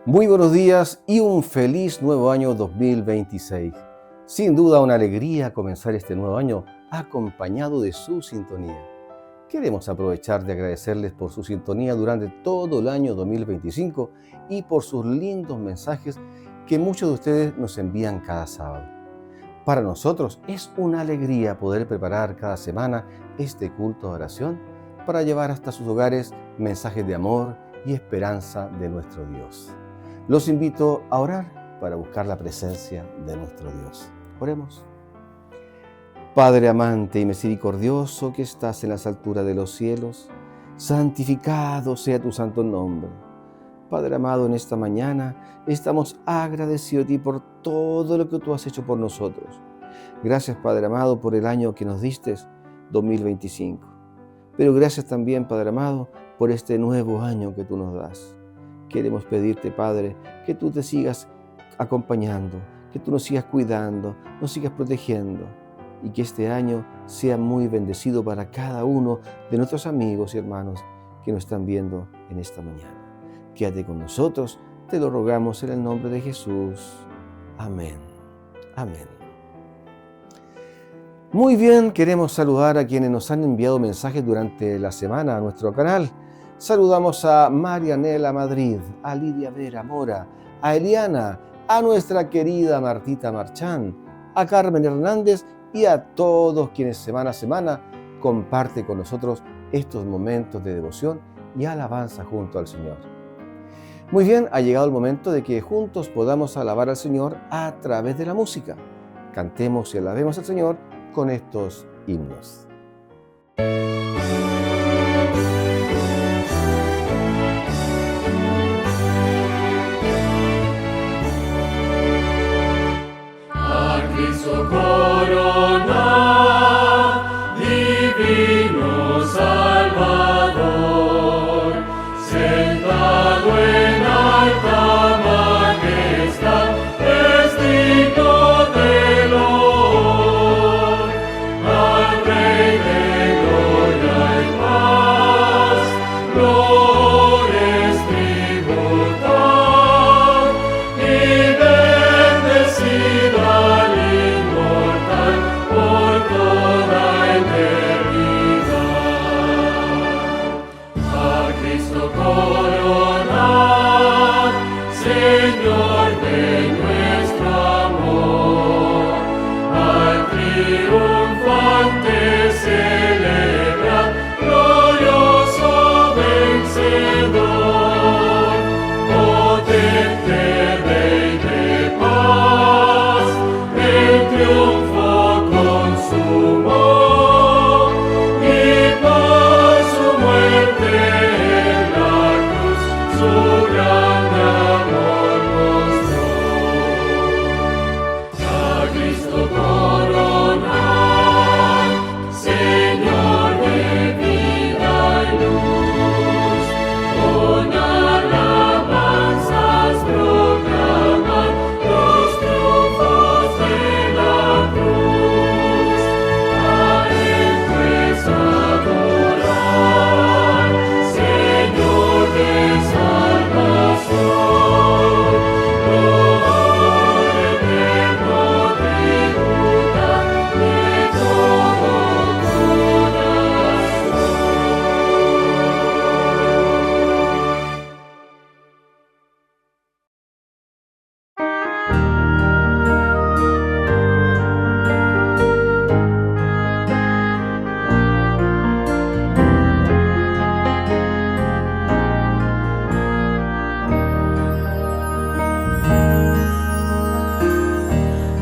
Muy buenos días y un feliz nuevo año 2026. Sin duda una alegría comenzar este nuevo año acompañado de su sintonía. Queremos aprovechar de agradecerles por su sintonía durante todo el año 2025 y por sus lindos mensajes que muchos de ustedes nos envían cada sábado. Para nosotros es una alegría poder preparar cada semana este culto de oración para llevar hasta sus hogares mensajes de amor y esperanza de nuestro Dios. Los invito a orar para buscar la presencia de nuestro Dios. Oremos. Padre amante y misericordioso que estás en las alturas de los cielos, santificado sea tu santo nombre. Padre amado, en esta mañana estamos agradecidos a ti por todo lo que tú has hecho por nosotros. Gracias, Padre amado, por el año que nos diste, 2025. Pero gracias también, Padre amado, por este nuevo año que tú nos das. Queremos pedirte, Padre, que tú te sigas acompañando, que tú nos sigas cuidando, nos sigas protegiendo y que este año sea muy bendecido para cada uno de nuestros amigos y hermanos que nos están viendo en esta mañana. Quédate con nosotros, te lo rogamos en el nombre de Jesús. Amén. Amén. Muy bien, queremos saludar a quienes nos han enviado mensajes durante la semana a nuestro canal. Saludamos a Marianela Madrid, a Lidia Vera Mora, a Eliana, a nuestra querida Martita Marchán, a Carmen Hernández y a todos quienes semana a semana comparten con nosotros estos momentos de devoción y alabanza junto al Señor. Muy bien, ha llegado el momento de que juntos podamos alabar al Señor a través de la música. Cantemos y alabemos al Señor con estos himnos. Corona, divino Salvador, sentado en alta majestad, es digno de loor, al Rey de gloria y paz, flores tributar, y bendecido al inmortal por toda eternidad. A Cristo coronad, Señor. de nuestro amor. Al triunfante celebra, glorioso vencedor. Potente Rey de paz, el triunfo consumó.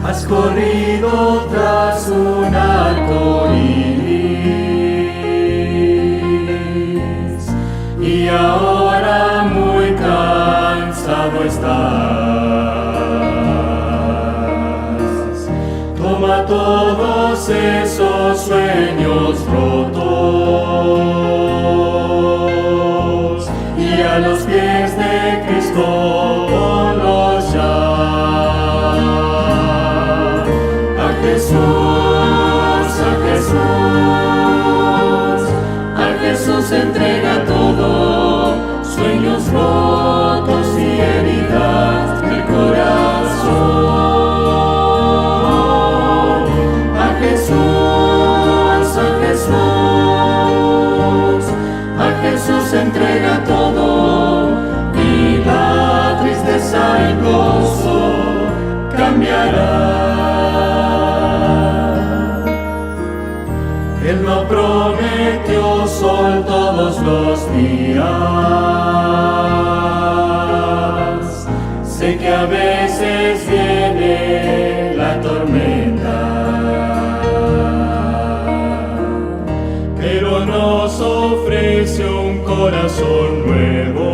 Has corrido tras un arco iris y ahora muy cansado estás. Toma todos esos sueños rotos y a los pies de Cristo ponlos ya. A Jesús entrega todo, sueños rotos y heridas del corazón. A Jesús entrega todo y la tristeza en gozo cambiará. Él no prometió sol todos los días. Sé que a veces viene la tormenta, pero nos ofrece un corazón nuevo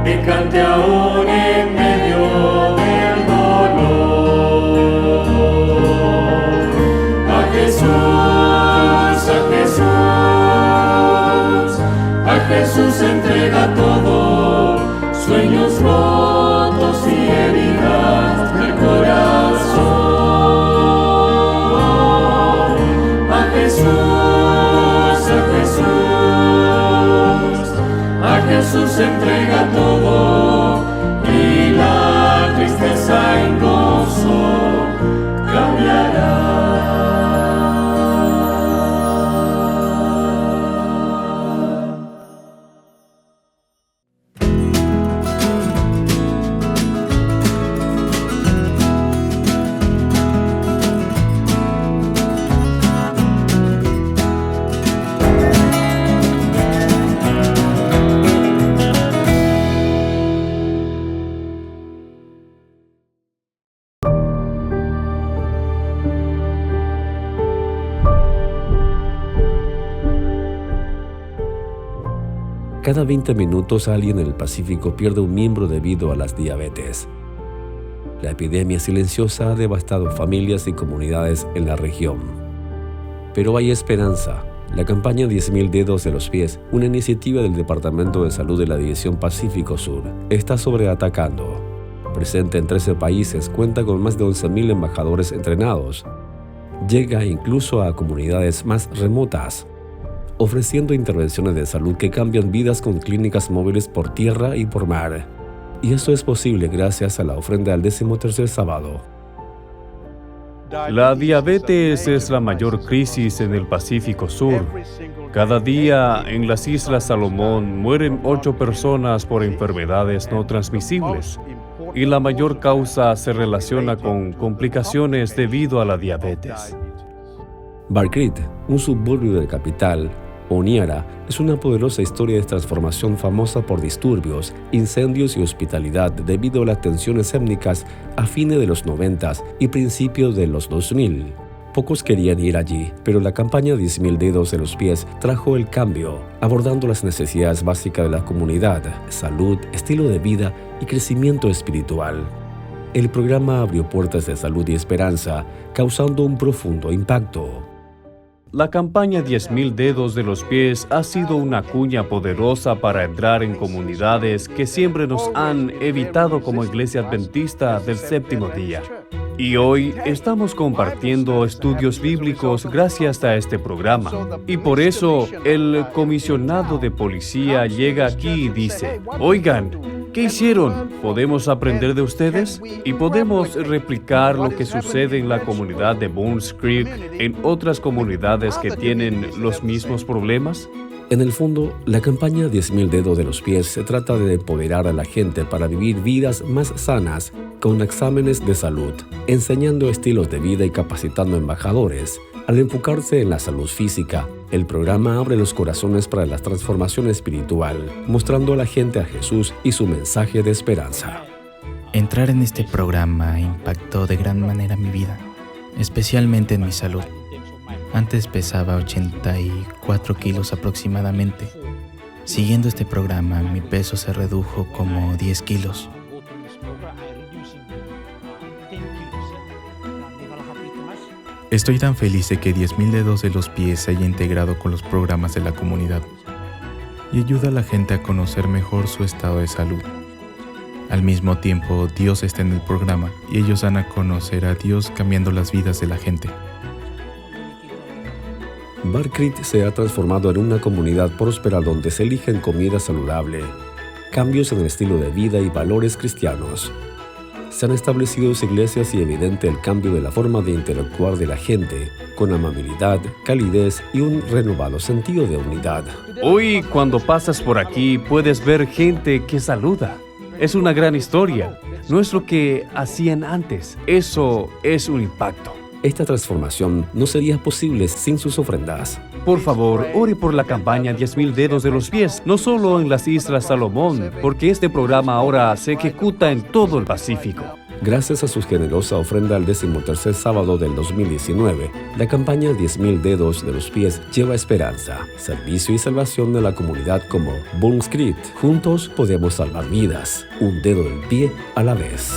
que cante aún en medio del dolor. A Jesús entrega todo, sueños rotos y heridas del corazón. A Jesús entrega todo y la tristeza en gozo cambiará. Cada 20 minutos alguien en el Pacífico pierde un miembro debido a las diabetes. La epidemia silenciosa ha devastado familias y comunidades en la región. Pero hay esperanza. La campaña 10.000 dedos de los pies, una iniciativa del Departamento de Salud de la División Pacífico Sur, está sobreatacando. Presente en 13 países, cuenta con más de 11.000 embajadores entrenados. Llega incluso a comunidades más remotas, ofreciendo intervenciones de salud que cambian vidas con clínicas móviles por tierra y por mar. Y eso es posible gracias a la ofrenda al 13º sábado. La diabetes es la mayor crisis en el Pacífico Sur. Cada día en las Islas Salomón mueren 8 personas por enfermedades no transmisibles y la mayor causa se relaciona con complicaciones debido a la diabetes. Barcrit, un suburbio de la capital, Honiara, es una poderosa historia de transformación famosa por disturbios, incendios y hospitalidad debido a las tensiones étnicas a fines de los 90 y principios de los 2000. Pocos querían ir allí, pero la campaña 10.000 dedos de los pies trajo el cambio, abordando las necesidades básicas de la comunidad, salud, estilo de vida y crecimiento espiritual. El programa abrió puertas de salud y esperanza, causando un profundo impacto. La campaña 10.000 dedos de los pies ha sido una cuña poderosa para entrar en comunidades que siempre nos han evitado como Iglesia Adventista del Séptimo Día. Y hoy estamos compartiendo estudios bíblicos gracias a este programa. Y por eso el comisionado de policía llega aquí y dice, oigan, ¿qué hicieron? ¿Podemos aprender de ustedes? ¿Y podemos replicar lo que sucede en la comunidad de Bones Creek en otras comunidades que tienen los mismos problemas? En el fondo, la campaña 10.000 dedos de los pies se trata de empoderar a la gente para vivir vidas más sanas con exámenes de salud, enseñando estilos de vida y capacitando embajadores. Al enfocarse en la salud física, el programa abre los corazones para la transformación espiritual, mostrando a la gente a Jesús y su mensaje de esperanza. Entrar en este programa impactó de gran manera mi vida, especialmente en mi salud. Antes pesaba 84 kilos aproximadamente. Siguiendo este programa, mi peso se redujo como 10 kilos. Estoy tan feliz de que 10.000 dedos de los pies se haya integrado con los programas de la comunidad y ayuda a la gente a conocer mejor su estado de salud. Al mismo tiempo, Dios está en el programa y ellos dan a conocer a Dios cambiando las vidas de la gente. Barcrit se ha transformado en una comunidad próspera donde se eligen comida saludable, cambios en el estilo de vida y valores cristianos. Se han establecido iglesias y evidente el cambio de la forma de interactuar de la gente, con amabilidad, calidez y un renovado sentido de unidad. Hoy, cuando pasas por aquí, puedes ver gente que saluda. Es una gran historia. No es lo que hacían antes. Eso es un impacto. Esta transformación no sería posible sin sus ofrendas. Por favor, ore por la campaña 10.000 dedos de los pies, no solo en las Islas Salomón, porque este programa ahora se ejecuta en todo el Pacífico. Gracias a su generosa ofrenda al 13º sábado del 2019, la campaña 10.000 dedos de los pies lleva esperanza, servicio y salvación de la comunidad como Bones Creek. Juntos podemos salvar vidas, un dedo del pie a la vez.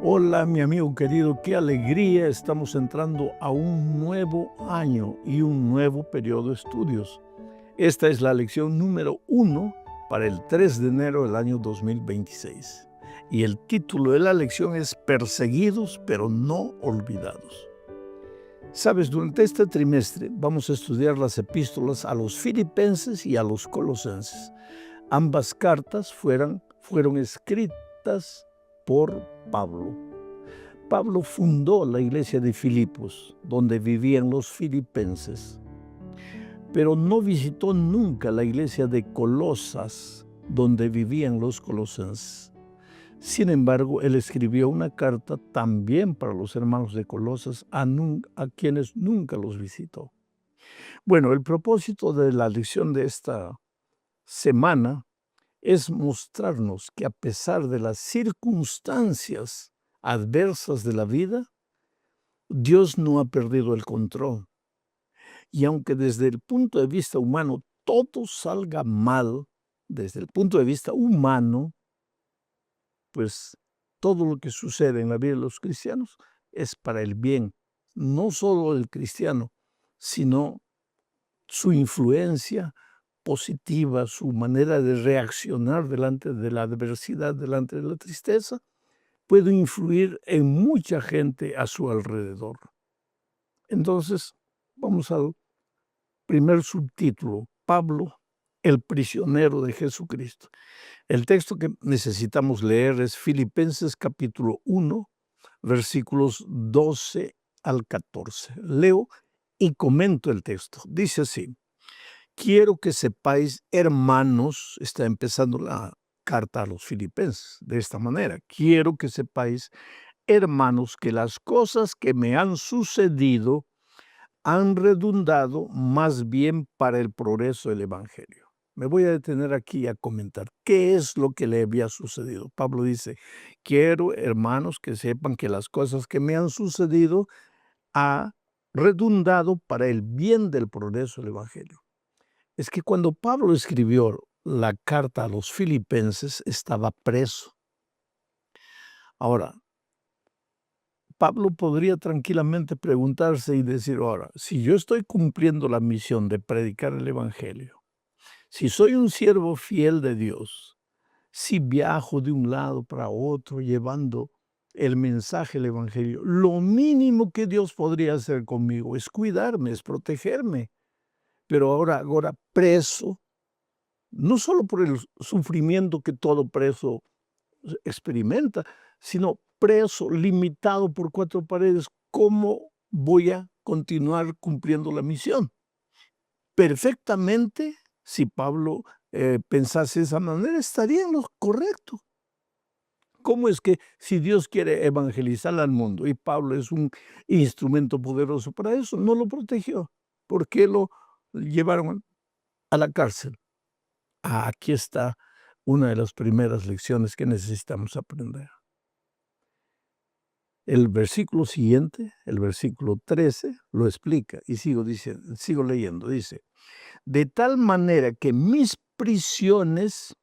Hola, mi amigo querido, qué alegría, estamos entrando a un nuevo año y un nuevo periodo de estudios. Esta es la lección número 1 para el 3 de enero del año 2026. Y el título de la lección es Perseguidos pero no olvidados. Sabes, durante este trimestre vamos a estudiar las epístolas a los Filipenses y a los Colosenses. Ambas cartas fueron escritas por Pablo. Pablo fundó la iglesia de Filipos, donde vivían los filipenses, pero no visitó nunca la iglesia de Colosas, donde vivían los colosenses. Sin embargo, él escribió una carta también para los hermanos de Colosas, a quienes nunca los visitó. Bueno, el propósito de la lección de esta semana es mostrarnos que a pesar de las circunstancias adversas de la vida, Dios no ha perdido el control. Y aunque desde el punto de vista humano todo salga mal, desde el punto de vista humano, pues todo lo que sucede en la vida de los cristianos es para el bien, no solo del cristiano, sino su influencia positiva, su manera de reaccionar delante de la adversidad, delante de la tristeza, puede influir en mucha gente a su alrededor. Entonces, vamos al primer subtítulo, Pablo, el prisionero de Jesucristo. El texto que necesitamos leer es Filipenses capítulo 1, versículos 12 al 14. Leo y comento el texto. Dice así: quiero que sepáis, hermanos, está empezando la carta a los filipenses de esta manera. Quiero que sepáis, hermanos, que las cosas que me han sucedido han redundado más bien para el progreso del Evangelio. Me voy a detener aquí a comentar qué es lo que le había sucedido. Pablo dice, quiero, hermanos, que sepan que las cosas que me han sucedido han redundado para el bien del progreso del Evangelio. Es que cuando Pablo escribió la carta a los filipenses, estaba preso. Ahora, Pablo podría tranquilamente preguntarse y decir, ahora, si yo estoy cumpliendo la misión de predicar el Evangelio, si soy un siervo fiel de Dios, si viajo de un lado para otro llevando el mensaje del Evangelio, lo mínimo que Dios podría hacer conmigo es cuidarme, es protegerme. Pero ahora preso, no solo por el sufrimiento que todo preso experimenta, sino preso, limitado por 4 paredes, ¿cómo voy a continuar cumpliendo la misión? Perfectamente, si Pablo pensase de esa manera, estaría en lo correcto. ¿Cómo es que si Dios quiere evangelizar al mundo y Pablo es un instrumento poderoso para eso, no lo protegió? ¿Por qué lo llevaron a la cárcel? Aquí está una de las primeras lecciones que necesitamos aprender. El versículo siguiente, el versículo 13, lo explica y sigo leyendo. Dice, de tal manera que mis prisiones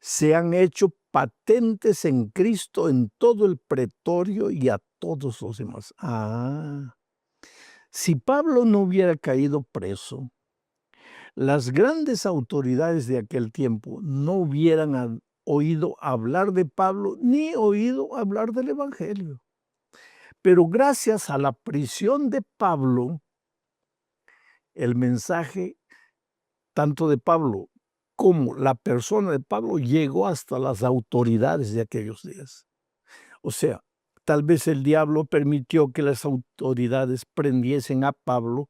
se han hecho patentes en Cristo en todo el pretorio y a todos los demás. Si Pablo no hubiera caído preso, las grandes autoridades de aquel tiempo no hubieran oído hablar de Pablo ni oído hablar del Evangelio. Pero gracias a la prisión de Pablo, el mensaje tanto de Pablo como la persona de Pablo llegó hasta las autoridades de aquellos días. O sea, tal vez el diablo permitió que las autoridades prendiesen a Pablo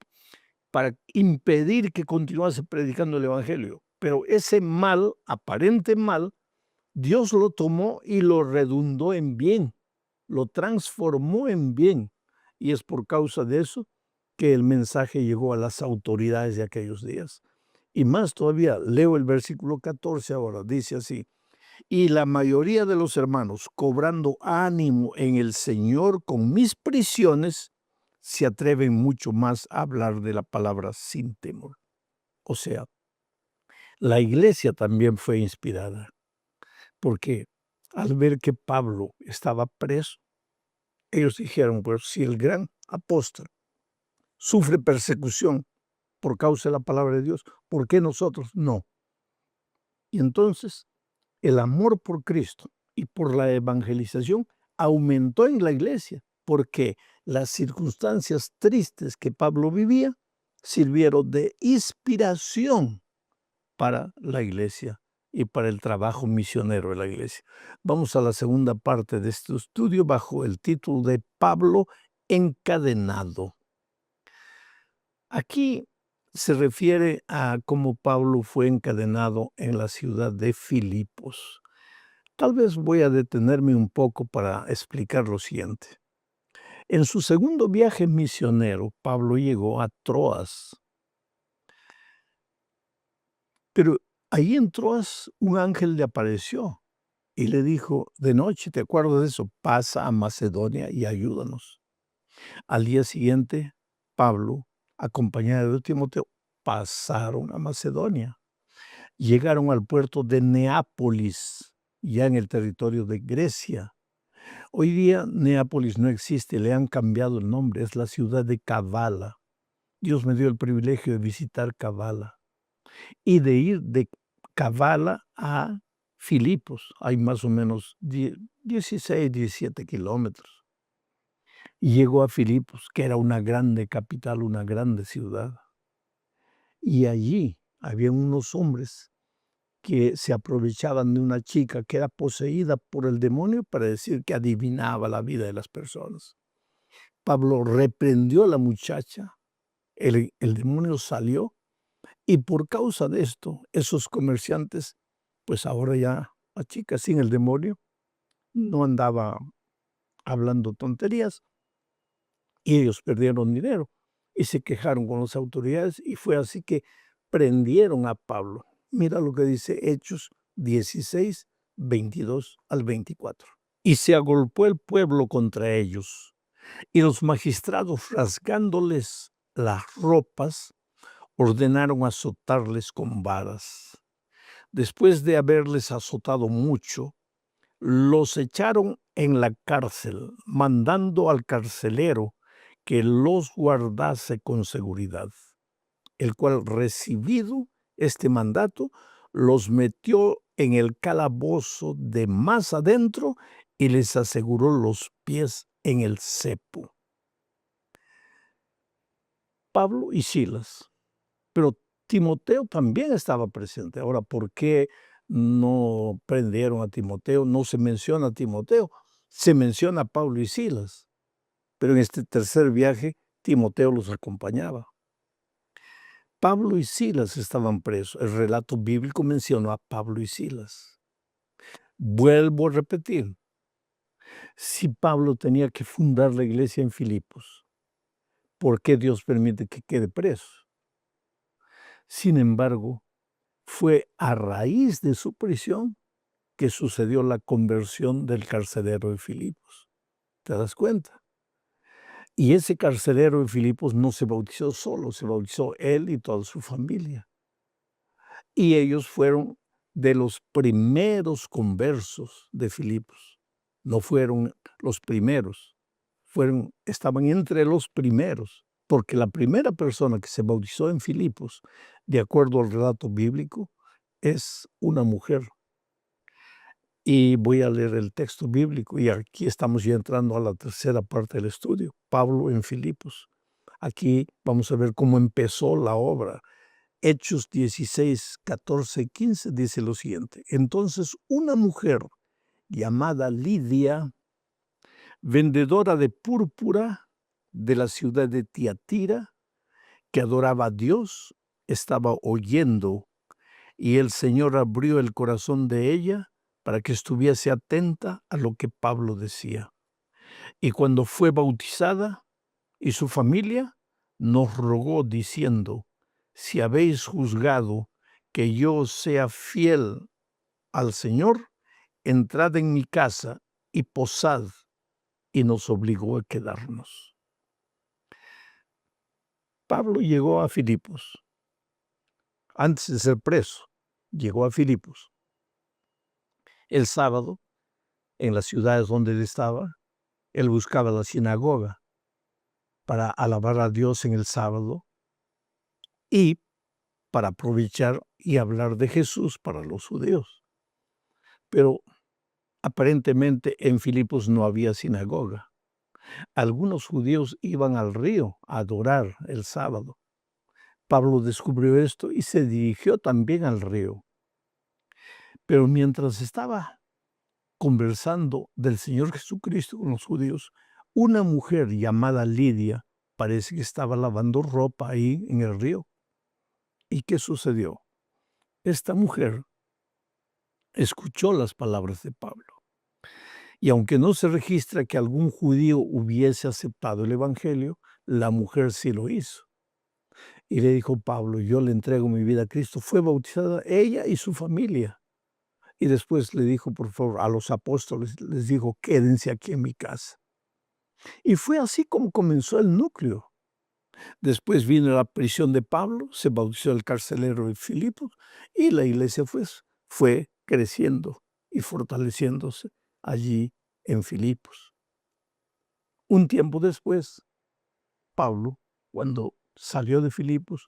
para impedir que continuase predicando el Evangelio. Pero ese mal, aparente mal, Dios lo tomó y lo redundó en bien, lo transformó en bien. Y es por causa de eso que el mensaje llegó a las autoridades de aquellos días. Y más todavía, leo el versículo 14 ahora, dice así, y la mayoría de los hermanos, cobrando ánimo en el Señor con mis prisiones, se atreven mucho más a hablar de la palabra sin temor. O sea, la iglesia también fue inspirada, porque al ver que Pablo estaba preso, ellos dijeron, pues si el gran apóstol sufre persecución por causa de la palabra de Dios, ¿por qué nosotros no? Y entonces el amor por Cristo y por la evangelización aumentó en la iglesia, porque las circunstancias tristes que Pablo vivía sirvieron de inspiración para la iglesia y para el trabajo misionero de la iglesia. Vamos a la segunda parte de este estudio bajo el título de Pablo encadenado. Aquí se refiere a cómo Pablo fue encadenado en la ciudad de Filipos. Tal vez voy a detenerme un poco para explicar lo siguiente. En su segundo viaje misionero, Pablo llegó a Troas. Pero ahí en Troas un ángel le apareció y le dijo, de noche, ¿te acuerdas de eso? Pasa a Macedonia y ayúdanos. Al día siguiente, Pablo, acompañado de Timoteo, pasaron a Macedonia. Llegaron al puerto de Neápolis, ya en el territorio de Grecia. Hoy día Neápolis no existe, le han cambiado el nombre, es la ciudad de Kavala. Dios me dio el privilegio de visitar Kavala y de ir de Kavala a Filipos. Hay más o menos 16, 17 kilómetros. Y llegó a Filipos, que era una grande capital, una grande ciudad. Y allí había unos hombres que se aprovechaban de una chica que era poseída por el demonio para decir que adivinaba la vida de las personas. Pablo reprendió a la muchacha, el demonio salió y por causa de esto, esos comerciantes, pues ahora ya la chica sin el demonio no andaba hablando tonterías y ellos perdieron dinero y se quejaron con las autoridades y fue así que prendieron a Pablo. Mira lo que dice Hechos 16, 22 al 24. Y se agolpó el pueblo contra ellos, y los magistrados, rasgándoles las ropas, ordenaron azotarles con varas. Después de haberles azotado mucho, los echaron en la cárcel, mandando al carcelero que los guardase con seguridad, el cual, recibido este mandato, los metió en el calabozo de más adentro y les aseguró los pies en el cepo. Pablo y Silas, pero Timoteo también estaba presente. Ahora, ¿por qué no prendieron a Timoteo? No se menciona a Timoteo, se menciona a Pablo y Silas, pero en este tercer viaje Timoteo los acompañaba. Pablo y Silas estaban presos. El relato bíblico mencionó a Pablo y Silas. Vuelvo a repetir, si Pablo tenía que fundar la iglesia en Filipos, ¿por qué Dios permite que quede preso? Sin embargo, fue a raíz de su prisión que sucedió la conversión del carcelero de Filipos. ¿Te das cuenta? Y ese carcelero de Filipos no se bautizó solo, se bautizó él y toda su familia. Y ellos fueron de los primeros conversos de Filipos. No fueron los primeros, estaban entre los primeros, porque la primera persona que se bautizó en Filipos, de acuerdo al relato bíblico, es una mujer. Y voy a leer el texto bíblico y aquí estamos ya entrando a la tercera parte del estudio, Pablo en Filipos. Aquí vamos a ver cómo empezó la obra. Hechos 16, 14 y 15 dice lo siguiente. Entonces una mujer llamada Lidia, vendedora de púrpura de la ciudad de Tiatira, que adoraba a Dios, estaba oyendo y el Señor abrió el corazón de ella para que estuviese atenta a lo que Pablo decía. Y cuando fue bautizada y su familia, nos rogó diciendo, si habéis juzgado que yo sea fiel al Señor, entrad en mi casa y posad, y nos obligó a quedarnos. Pablo llegó a Filipos. Antes de ser preso, llegó a Filipos. El sábado, en las ciudades donde él estaba, él buscaba la sinagoga para alabar a Dios en el sábado y para aprovechar y hablar de Jesús para los judíos. Pero aparentemente en Filipos no había sinagoga. Algunos judíos iban al río a adorar el sábado. Pablo descubrió esto y se dirigió también al río. Pero mientras estaba conversando del Señor Jesucristo con los judíos, una mujer llamada Lidia parece que estaba lavando ropa ahí en el río. ¿Y qué sucedió? Esta mujer escuchó las palabras de Pablo. Y aunque no se registra que algún judío hubiese aceptado el evangelio, la mujer sí lo hizo. Y le dijo Pablo, yo le entrego mi vida a Cristo. Fue bautizada ella y su familia. Y después le dijo, por favor, a los apóstoles, les dijo, quédense aquí en mi casa. Y fue así como comenzó el núcleo. Después vino la prisión de Pablo, se bautizó el carcelero de Filipos y la iglesia fue creciendo y fortaleciéndose allí en Filipos. Un tiempo después, Pablo, cuando salió de Filipos,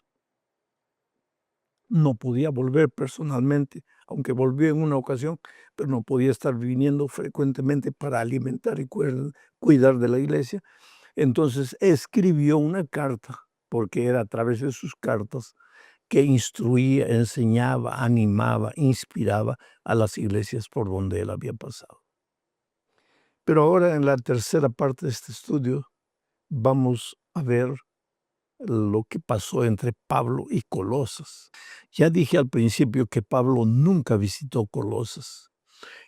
no podía volver personalmente, aunque volvió en una ocasión, pero no podía estar viniendo frecuentemente para alimentar y cuidar de la iglesia. Entonces escribió una carta, porque era a través de sus cartas que instruía, enseñaba, animaba, inspiraba a las iglesias por donde él había pasado. Pero ahora en la tercera parte de este estudio vamos a ver lo que pasó entre Pablo y Colosas. Ya dije al principio que Pablo nunca visitó Colosas.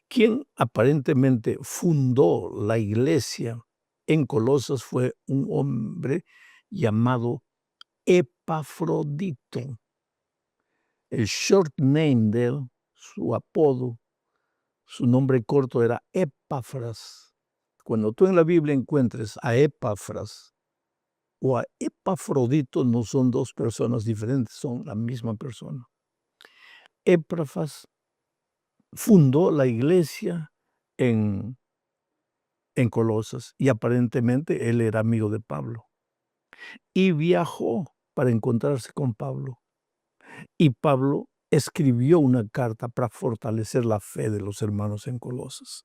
Quien aparentemente fundó la iglesia en Colosas fue un hombre llamado Epafrodito. El short name de él, su apodo, su nombre corto era Epafras. Cuando tú en la Biblia encuentres a Epafras o a Epafrodito, no son dos personas diferentes, son la misma persona. Epafras fundó la iglesia en Colosas y aparentemente él era amigo de Pablo. Y viajó para encontrarse con Pablo. Y Pablo escribió una carta para fortalecer la fe de los hermanos en Colosas.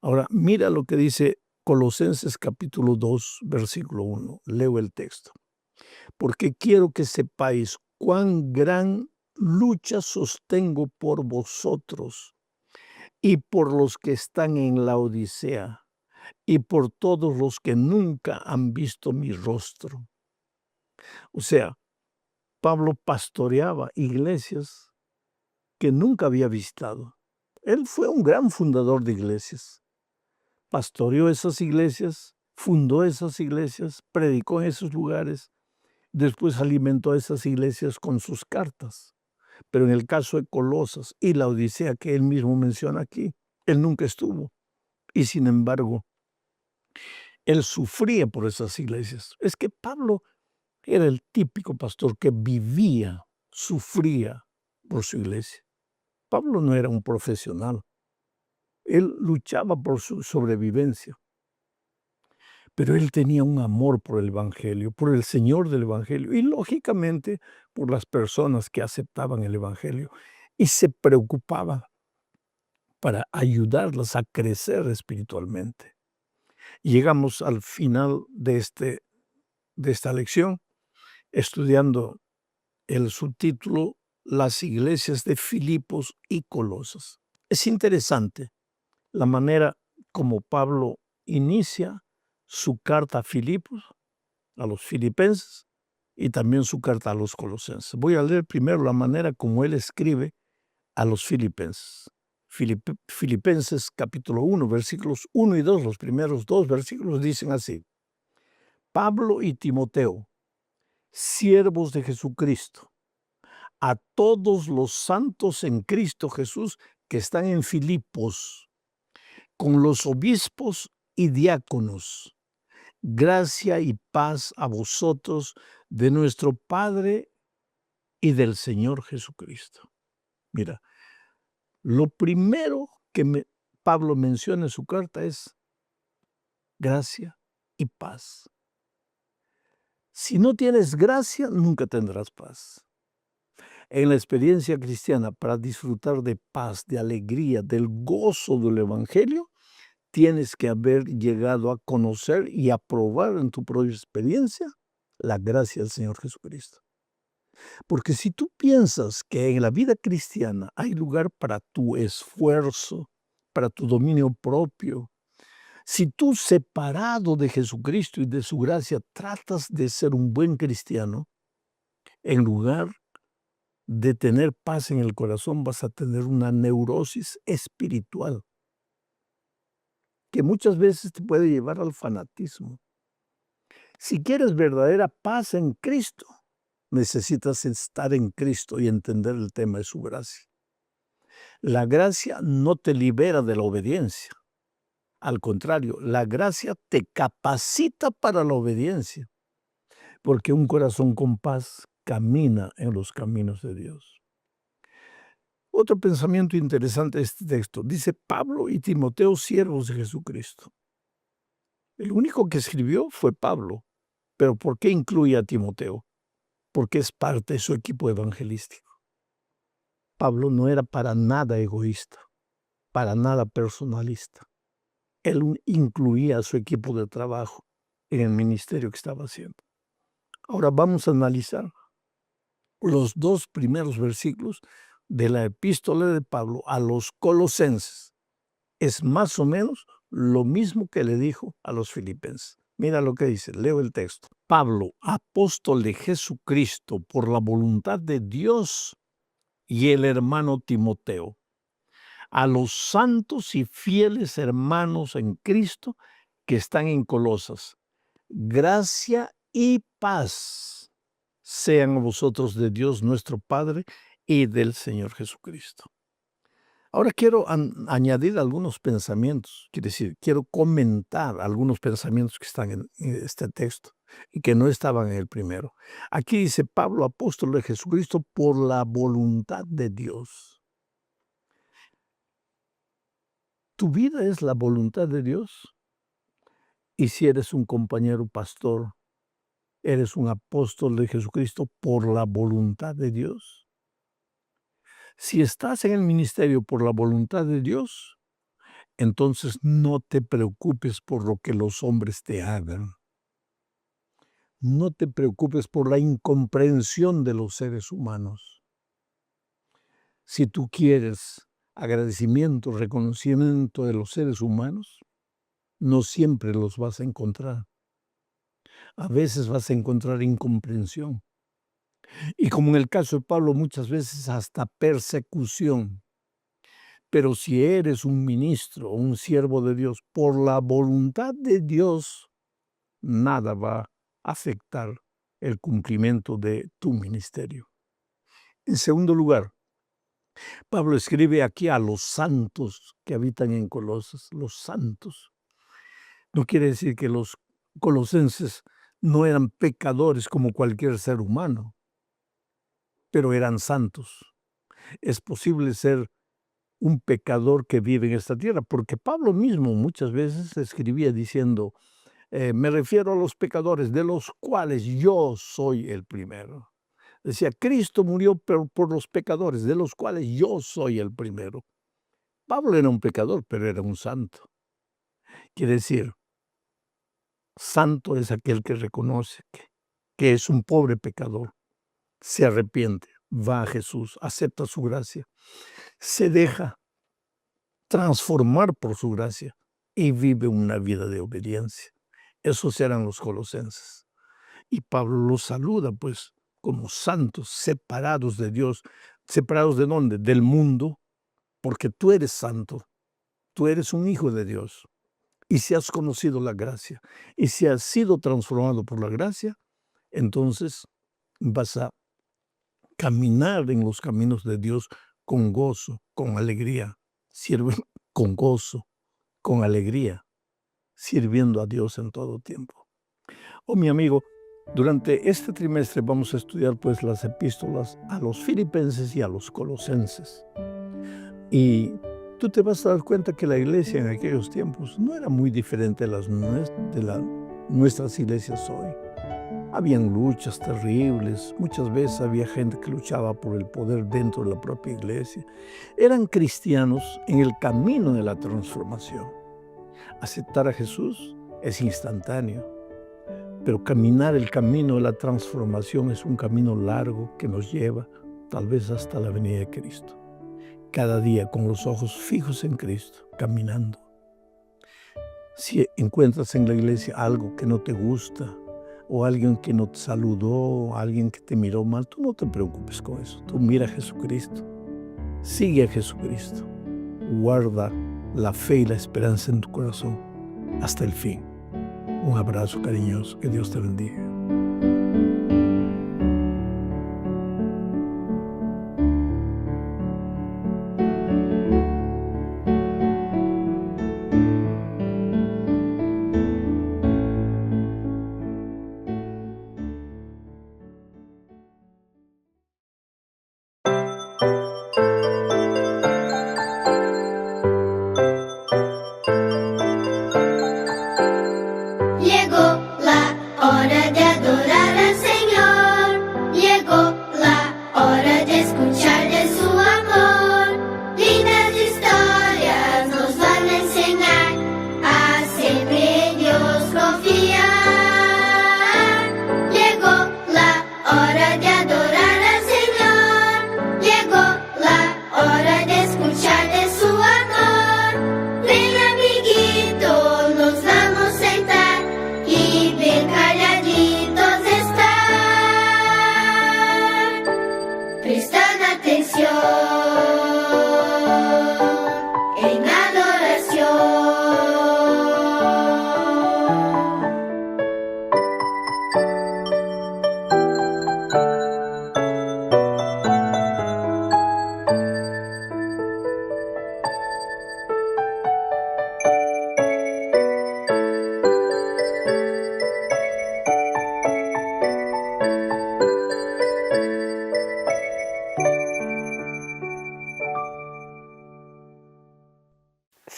Ahora, mira lo que dice Colosenses capítulo 2, versículo 1. Leo el texto. Porque quiero que sepáis cuán gran lucha sostengo por vosotros y por los que están en la Odisea y por todos los que nunca han visto mi rostro. O sea, Pablo pastoreaba iglesias que nunca había visitado. Él fue un gran fundador de iglesias. Pastoreó esas iglesias, fundó esas iglesias, predicó en esos lugares, después alimentó a esas iglesias con sus cartas. Pero en el caso de Colosas y la Odisea que él mismo menciona aquí, él nunca estuvo. Y sin embargo, él sufría por esas iglesias. Es que Pablo era el típico pastor que vivía, sufría por su iglesia. Pablo no era un profesional. Él luchaba por su sobrevivencia. Pero él tenía un amor por el Evangelio, por el Señor del Evangelio y lógicamente por las personas que aceptaban el Evangelio. Y se preocupaba para ayudarlas a crecer espiritualmente. Llegamos al final de esta lección estudiando el subtítulo Las iglesias de Filipos y Colosas. Es interesante la manera como Pablo inicia su carta a Filipos, a los filipenses, y también su carta a los colosenses. Voy a leer primero la manera como él escribe a los filipenses. Filipenses capítulo 1, versículos 1 y 2, los primeros dos versículos dicen así. Pablo y Timoteo, siervos de Jesucristo, a todos los santos en Cristo Jesús que están en Filipos, con los obispos y diáconos. Gracia y paz a vosotros de nuestro Padre y del Señor Jesucristo. Mira, lo primero que Pablo menciona en su carta es gracia y paz. Si no tienes gracia, nunca tendrás paz. En la experiencia cristiana, para disfrutar de paz, de alegría, del gozo del Evangelio, tienes que haber llegado a conocer y a probar en tu propia experiencia la gracia del Señor Jesucristo. Porque si tú piensas que en la vida cristiana hay lugar para tu esfuerzo, para tu dominio propio, si tú separado de Jesucristo y de su gracia tratas de ser un buen cristiano, en lugar de tener paz en el corazón vas a tener una neurosis espiritual que muchas veces te puede llevar al fanatismo. Si quieres verdadera paz en Cristo, necesitas estar en Cristo y entender el tema de su gracia. La gracia no te libera de la obediencia. Al contrario, la gracia te capacita para la obediencia, porque un corazón con paz camina en los caminos de Dios. Otro pensamiento interesante de este texto. Dice Pablo y Timoteo, siervos de Jesucristo. El único que escribió fue Pablo. ¿Pero por qué incluye a Timoteo? Porque es parte de su equipo evangelístico. Pablo no era para nada egoísta, para nada personalista. Él incluía a su equipo de trabajo en el ministerio que estaba haciendo. Ahora vamos a analizar los 2 primeros versículos de la epístola de Pablo a los colosenses. Es más o menos lo mismo que le dijo a los filipenses. Mira lo que dice, leo el texto. Pablo, apóstol de Jesucristo por la voluntad de Dios, y el hermano Timoteo, a los santos y fieles hermanos en Cristo que están en Colosas, gracia y paz sean a vosotros de Dios nuestro Padre y del Señor Jesucristo. Ahora quiero añadir algunos pensamientos, quiere decir, quiero comentar algunos pensamientos que están en este texto y que no estaban en el primero. Aquí dice Pablo, apóstol de Jesucristo, por la voluntad de Dios. ¿Tu vida es la voluntad de Dios? Y si eres un compañero pastor, ¿eres un apóstol de Jesucristo por la voluntad de Dios? Si estás en el ministerio por la voluntad de Dios, entonces no te preocupes por lo que los hombres te hagan. No te preocupes por la incomprensión de los seres humanos. Si tú quieres agradecimiento, reconocimiento de los seres humanos, no siempre los vas a encontrar. A veces vas a encontrar incomprensión. Y como en el caso de Pablo, muchas veces hasta persecución. Pero si eres un ministro o un siervo de Dios, por la voluntad de Dios, nada va a afectar el cumplimiento de tu ministerio. En segundo lugar, Pablo escribe aquí a los santos que habitan en Colosas, los santos. No quiere decir que los colosenses no eran pecadores como cualquier ser humano, pero eran santos. Es posible ser un pecador que vive en esta tierra, porque Pablo mismo muchas veces escribía diciendo, me refiero a los pecadores, de los cuales yo soy el primero. Decía, Cristo murió por los pecadores, de los cuales yo soy el primero. Pablo era un pecador, pero era un santo. Quiere decir, santo es aquel que reconoce que es un pobre pecador, se arrepiente, va a Jesús, acepta su gracia, se deja transformar por su gracia y vive una vida de obediencia. Esos eran los colosenses. Y Pablo los saluda, pues, como santos, separados de Dios. ¿Separados de dónde? Del mundo, porque tú eres santo, tú eres un hijo de Dios. Y si has conocido la gracia, y si has sido transformado por la gracia, entonces vas a caminar en los caminos de Dios con gozo, con alegría. Sirve con gozo, con alegría, sirviendo a Dios en todo tiempo. Oh, mi amigo, durante este trimestre vamos a estudiar pues las epístolas a los filipenses y a los colosenses. Y tú te vas a dar cuenta que la iglesia en aquellos tiempos no era muy diferente de nuestras iglesias hoy. Habían luchas terribles, muchas veces había gente que luchaba por el poder dentro de la propia iglesia. Eran cristianos en el camino de la transformación. Aceptar a Jesús es instantáneo, pero caminar el camino de la transformación es un camino largo que nos lleva tal vez hasta la venida de Cristo. Cada día con los ojos fijos en Cristo, caminando. Si encuentras en la iglesia algo que no te gusta, o alguien que no te saludó, o alguien que te miró mal, tú no te preocupes con eso. Tú mira a Jesucristo, sigue a Jesucristo, guarda la fe y la esperanza en tu corazón hasta el fin. Un abrazo cariñoso, que Dios te bendiga.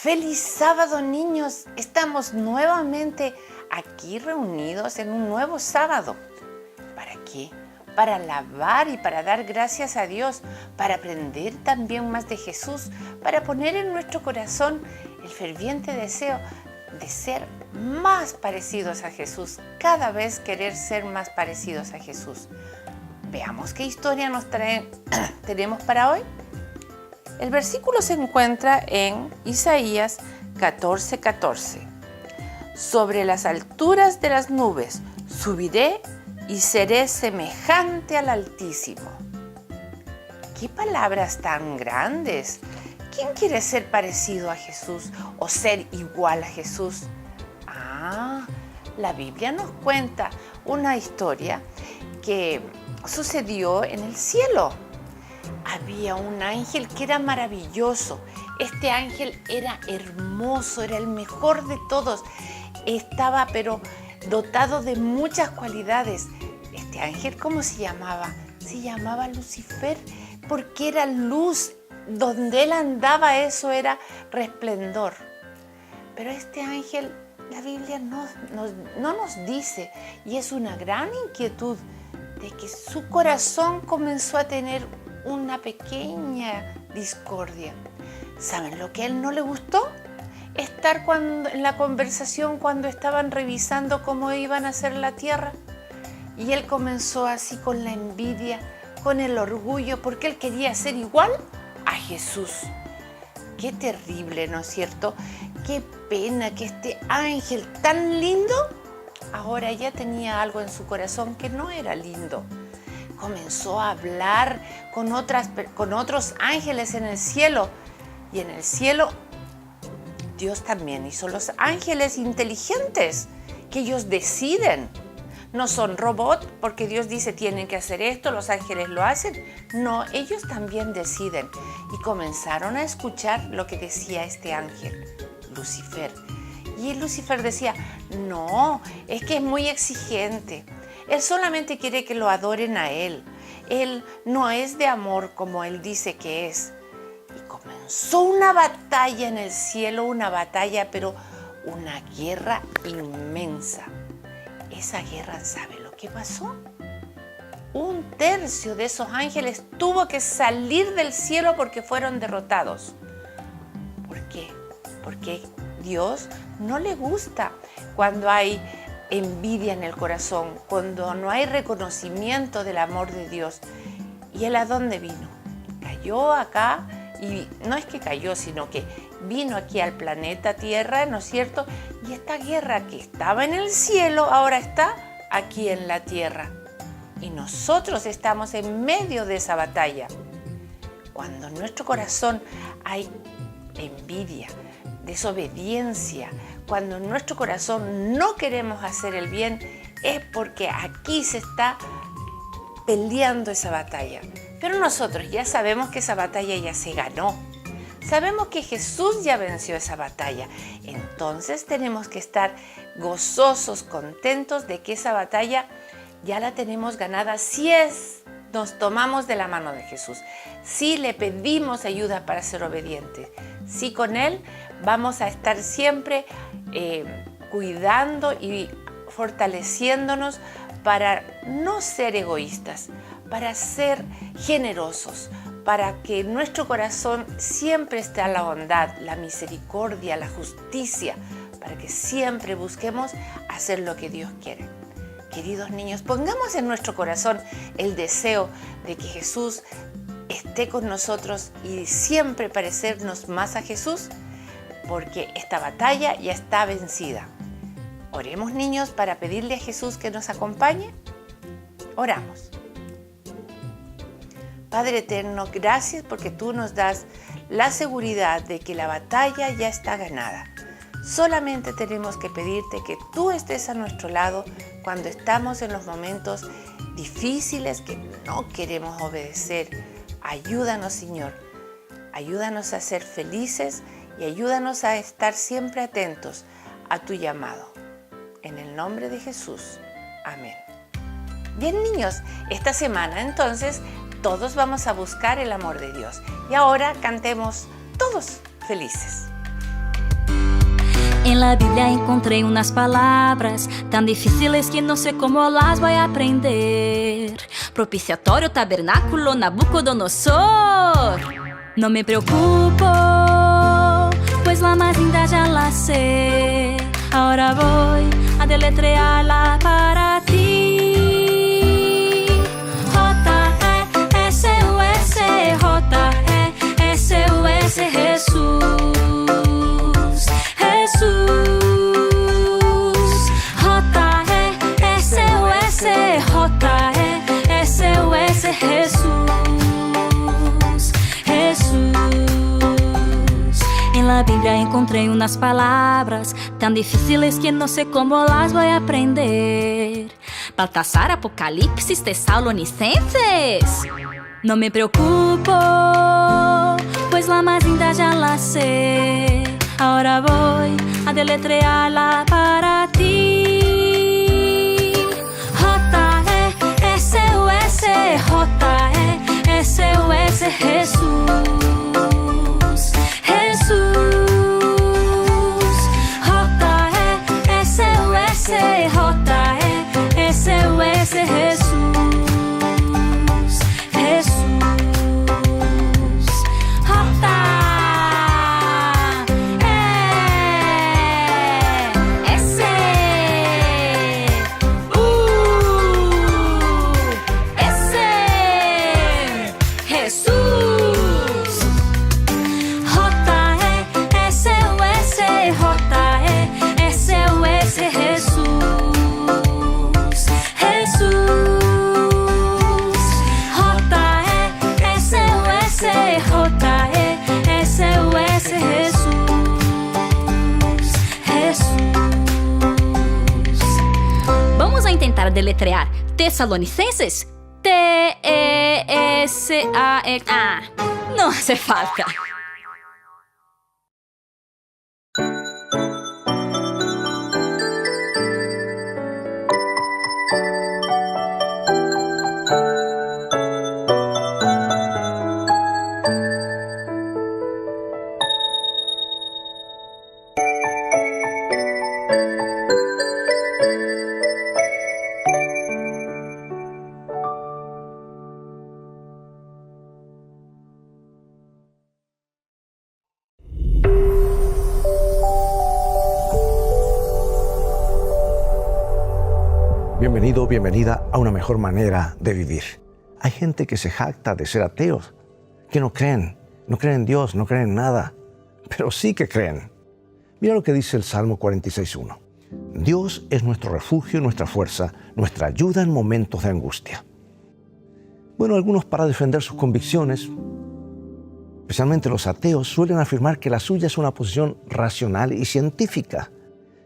¡Feliz sábado, niños! Estamos nuevamente aquí reunidos en un nuevo sábado. ¿Para qué? Para alabar y para dar gracias a Dios, para aprender también más de Jesús, para poner en nuestro corazón el ferviente deseo de ser más parecidos a Jesús, cada vez querer ser más parecidos a Jesús. Veamos qué historia tenemos para hoy. El versículo se encuentra en Isaías 14:14. Sobre las alturas de las nubes subiré y seré semejante al Altísimo. ¡Qué palabras tan grandes! ¿Quién quiere ser parecido a Jesús o ser igual a Jesús? La Biblia nos cuenta una historia que sucedió en el cielo. Había un ángel que era maravilloso. Este ángel era hermoso, era el mejor de todos. Estaba pero dotado de muchas cualidades. Este ángel, ¿cómo se llamaba? Se llamaba Lucifer, porque era luz. Donde él andaba, eso era resplendor. Pero este ángel, la Biblia no nos dice, y es una gran inquietud, de que su corazón comenzó a tener una pequeña discordia. ¿Saben lo que a él no le gustó? Estar en la conversación cuando estaban revisando cómo iban a hacer la tierra. Y él comenzó así con la envidia, con el orgullo, porque él quería ser igual a Jesús. Qué terrible, ¿no es cierto? Qué pena que este ángel tan lindo ahora ya tenía algo en su corazón que no era lindo. Comenzó a hablar con otros ángeles en el cielo. Y en el cielo Dios también hizo los ángeles inteligentes, que ellos deciden. No son robots porque Dios dice tienen que hacer esto, los ángeles lo hacen. No, ellos también deciden. Y comenzaron a escuchar lo que decía este ángel, Lucifer. Y Lucifer decía, no, es que es muy exigente. Él solamente quiere que lo adoren a él. Él no es de amor como él dice que es. Y comenzó una batalla en el cielo, una batalla, pero una guerra inmensa. Esa guerra, ¿sabe lo que pasó? 1/3 de esos ángeles tuvo que salir del cielo porque fueron derrotados. ¿Por qué? Porque Dios no le gusta cuando hay envidia en el corazón, cuando no hay reconocimiento del amor de Dios. ¿Y él a dónde vino? Cayó acá, y no es que cayó, sino que vino aquí al planeta Tierra, ¿no es cierto? Y esta guerra que estaba en el cielo ahora está aquí en la tierra. Y nosotros estamos en medio de esa batalla. Cuando en nuestro corazón hay envidia, desobediencia, cuando en nuestro corazón no queremos hacer el bien, es porque aquí se está peleando esa batalla. Pero nosotros ya sabemos que esa batalla ya se ganó. Sabemos que Jesús ya venció esa batalla. Entonces tenemos que estar gozosos, contentos de que esa batalla ya la tenemos ganada si nos tomamos de la mano de Jesús. Si le pedimos ayuda para ser obedientes. Si con Él vamos a estar siempre cuidando y fortaleciéndonos para no ser egoístas, para ser generosos, para que nuestro corazón siempre esté a la bondad, la misericordia, la justicia, para que siempre busquemos hacer lo que Dios quiere. Queridos niños, pongamos en nuestro corazón el deseo de que Jesús esté con nosotros y siempre parecernos más a Jesús, porque esta batalla ya está vencida. Oremos, niños, para pedirle a Jesús que nos acompañe. Oramos. Padre eterno, gracias porque tú nos das la seguridad de que la batalla ya está ganada. Solamente tenemos que pedirte que tú estés a nuestro lado cuando estamos en los momentos difíciles que no queremos obedecer. Ayúdanos, Señor. Ayúdanos a ser felices y ayúdanos a estar siempre atentos a tu llamado. En el nombre de Jesús. Amén. Bien, niños, esta semana entonces todos vamos a buscar el amor de Dios. Y ahora cantemos todos felices. En la Biblia encontré unas palabras tan difíciles que no sé cómo las voy a aprender. Propiciatorio, tabernáculo, Nabucodonosor. No me preocupo, pues la más linda ya la sé. Ahora voy a deletrearla para ti. J-E-S-U-S, J-E-S-U-S, Jesús. Jesús, J-E-S-U-S, J-E-S-U-S, Jesús, Jesús. En la Biblia encontré unas palabras tan difíciles que no sé cómo las voy a aprender. Baltasar, Apocalipsis, Tesalonicenses. No me preocupo, pues la más linda ya la sé. Ahora voy a deletrearla para ti. J-E-S-U-S, J-E-S-U-S, Jesús, Jesús. J-E-S-U-S, J-E-S-U-S, Jesús, Jesús. Deletrear Tesalonicenses. T-E-S-A-E. Ah, no hace falta. Bienvenido, bienvenida a una mejor manera de vivir. Hay gente que se jacta de ser ateos, que no creen en Dios, no creen en nada, pero sí que creen. Mira lo que dice el Salmo 46:1. Dios es nuestro refugio y nuestra fuerza, nuestra ayuda en momentos de angustia. Bueno, algunos para defender sus convicciones, especialmente los ateos, suelen afirmar que la suya es una posición racional y científica,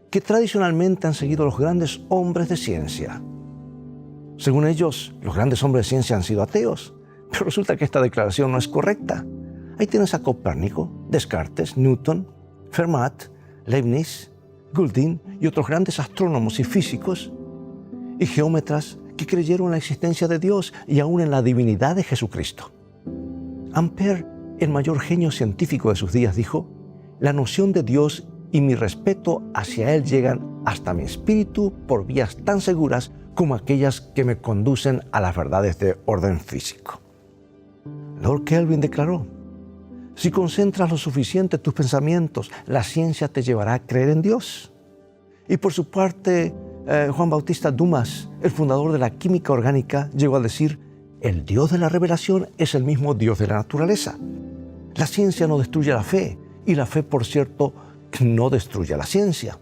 que tradicionalmente han seguido los grandes hombres de ciencia. Según ellos, los grandes hombres de ciencia han sido ateos, pero resulta que esta declaración no es correcta. Ahí tienes a Copérnico, Descartes, Newton, Fermat, Leibniz, Goulding y otros grandes astrónomos y físicos y geómetras que creyeron en la existencia de Dios y aún en la divinidad de Jesucristo. Ampère, el mayor genio científico de sus días, dijo: la noción de Dios y mi respeto hacia Él llegan hasta mi espíritu por vías tan seguras como aquellas que me conducen a las verdades de orden físico. Lord Kelvin declaró: si concentras lo suficiente tus pensamientos, la ciencia te llevará a creer en Dios. Y por su parte, Juan Bautista Dumas, el fundador de la química orgánica, llegó a decir: el Dios de la revelación es el mismo Dios de la naturaleza. La ciencia no destruye la fe, y la fe, por cierto, no destruye la ciencia.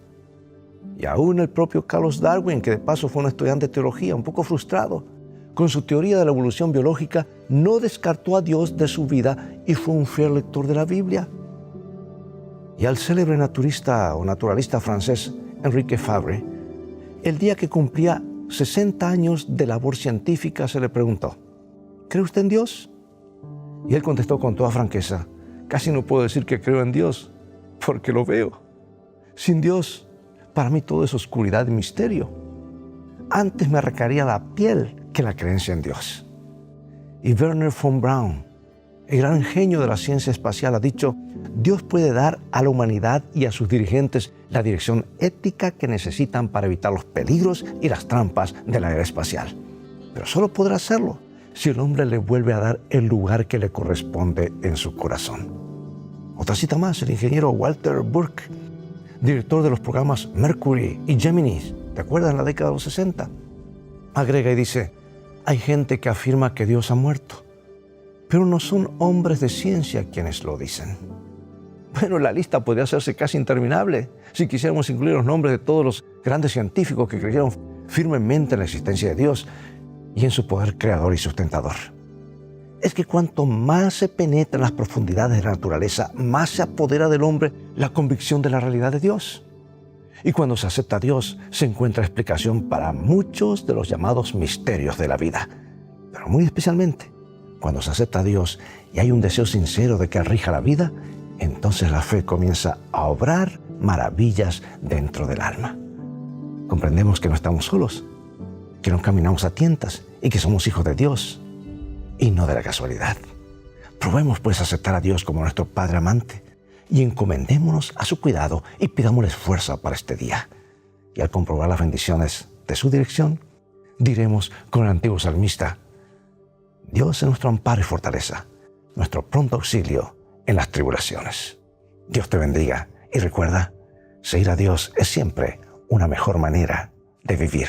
Y aún el propio Carlos Darwin, que de paso fue un estudiante de teología un poco frustrado, con su teoría de la evolución biológica, no descartó a Dios de su vida y fue un fiel lector de la Biblia. Y al célebre naturalista francés Henri Fabre, el día que cumplía 60 años de labor científica, se le preguntó: ¿cree usted en Dios? Y él contestó con toda franqueza: casi no puedo decir que creo en Dios, porque lo veo. Sin Dios, para mí todo es oscuridad y misterio. Antes me arrancaría la piel que la creencia en Dios. Y Wernher von Braun, el gran genio de la ciencia espacial, ha dicho: Dios puede dar a la humanidad y a sus dirigentes la dirección ética que necesitan para evitar los peligros y las trampas de la era espacial. Pero solo podrá hacerlo si el hombre le vuelve a dar el lugar que le corresponde en su corazón. Otra cita más, el ingeniero Walter Burke, director de los programas Mercury y Gemini, ¿te acuerdas? En la década de los 60. Agrega y dice: hay gente que afirma que Dios ha muerto, pero no son hombres de ciencia quienes lo dicen. Bueno, la lista podría hacerse casi interminable si quisiéramos incluir los nombres de todos los grandes científicos que creyeron firmemente en la existencia de Dios y en su poder creador y sustentador. Es que cuanto más se penetra en las profundidades de la naturaleza, más se apodera del hombre la convicción de la realidad de Dios. Y cuando se acepta a Dios, se encuentra explicación para muchos de los llamados misterios de la vida. Pero muy especialmente, cuando se acepta a Dios y hay un deseo sincero de que rija la vida, entonces la fe comienza a obrar maravillas dentro del alma. Comprendemos que no estamos solos, que no caminamos a tientas y que somos hijos de Dios y no de la casualidad. Probemos pues aceptar a Dios como nuestro Padre amante y encomendémonos a su cuidado y pidámosle fuerza para este día. Y al comprobar las bendiciones de su dirección, diremos con el antiguo salmista: Dios es nuestro amparo y fortaleza, nuestro pronto auxilio en las tribulaciones. Dios te bendiga y recuerda, seguir a Dios es siempre una mejor manera de vivir.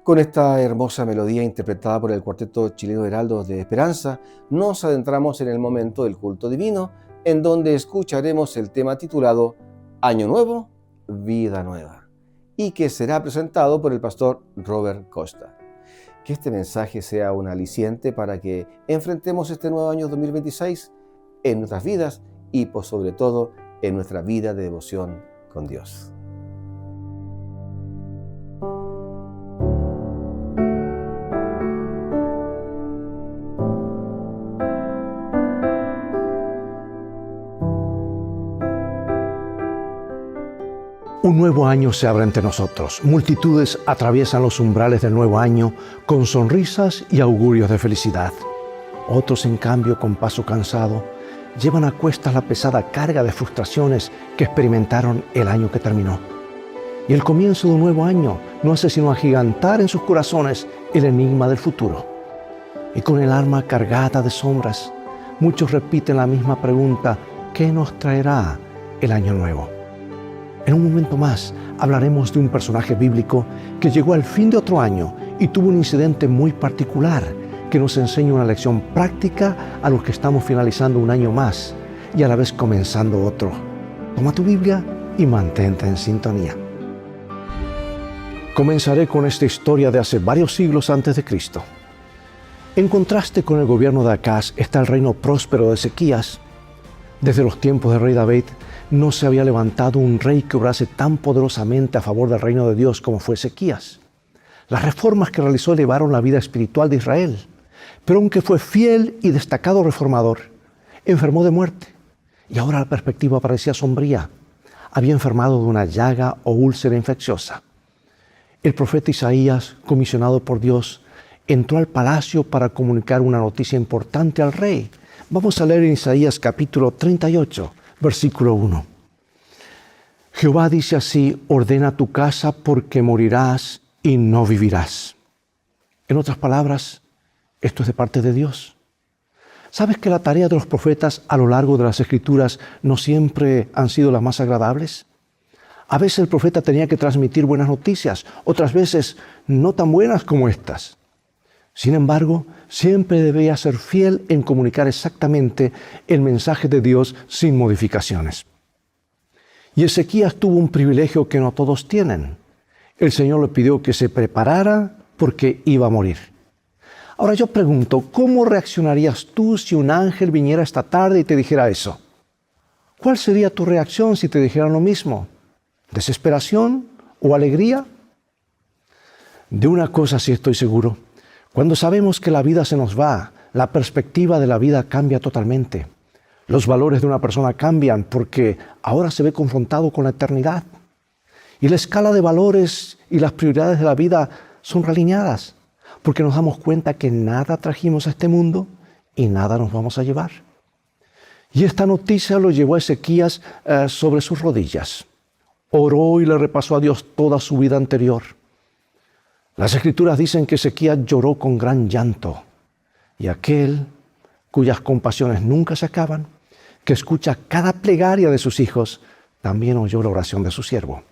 Con esta hermosa melodía interpretada por el Cuarteto Chileno Heraldos de Esperanza, nos adentramos en el momento del culto divino, en donde escucharemos el tema titulado Año Nuevo, Vida Nueva y que será presentado por el pastor Robert Costa. Que este mensaje sea un aliciente para que enfrentemos este nuevo año 2026 en nuestras vidas y por sobre todo en nuestra vida de devoción con Dios. Un nuevo año se abre ante nosotros. Multitudes atraviesan los umbrales del nuevo año con sonrisas y augurios de felicidad. Otros, en cambio, con paso cansado, llevan a cuestas la pesada carga de frustraciones que experimentaron el año que terminó. Y el comienzo de un nuevo año no hace sino agigantar en sus corazones el enigma del futuro. Y con el alma cargada de sombras, muchos repiten la misma pregunta: ¿qué nos traerá el año nuevo? En un momento más hablaremos de un personaje bíblico que llegó al fin de otro año y tuvo un incidente muy particular que nos enseña una lección práctica a los que estamos finalizando un año más y a la vez comenzando otro. Toma tu Biblia y mantente en sintonía. Comenzaré con esta historia de hace varios siglos antes de Cristo. En contraste con el gobierno de Acaz está el reino próspero de Ezequías. Desde los tiempos del rey David no se había levantado un rey que obrase tan poderosamente a favor del reino de Dios como fue Ezequías. Las reformas que realizó elevaron la vida espiritual de Israel, pero aunque fue fiel y destacado reformador, enfermó de muerte y ahora la perspectiva parecía sombría. Había enfermado de una llaga o úlcera infecciosa. El profeta Isaías, comisionado por Dios, entró al palacio para comunicar una noticia importante al rey. Vamos a leer en Isaías capítulo 38, versículo 1. Jehová dice así: ordena tu casa porque morirás y no vivirás. En otras palabras, esto es de parte de Dios. ¿Sabes que la tarea de los profetas a lo largo de las Escrituras no siempre han sido las más agradables? A veces el profeta tenía que transmitir buenas noticias, otras veces no tan buenas como estas. Sin embargo, siempre debía ser fiel en comunicar exactamente el mensaje de Dios sin modificaciones. Y Ezequías tuvo un privilegio que no todos tienen. El Señor le pidió que se preparara porque iba a morir. Ahora yo pregunto, ¿cómo reaccionarías tú si un ángel viniera esta tarde y te dijera eso? ¿Cuál sería tu reacción si te dijeran lo mismo? ¿Desesperación o alegría? De una cosa sí estoy seguro. Cuando sabemos que la vida se nos va, la perspectiva de la vida cambia totalmente. Los valores de una persona cambian porque ahora se ve confrontado con la eternidad. Y la escala de valores y las prioridades de la vida son realineadas porque nos damos cuenta que nada trajimos a este mundo y nada nos vamos a llevar. Y esta noticia lo llevó a Ezequías sobre sus rodillas. Oró y le repasó a Dios toda su vida anterior. Las Escrituras dicen que Ezequías lloró con gran llanto, y aquel cuyas compasiones nunca se acaban, que escucha cada plegaria de sus hijos, también oyó la oración de su siervo.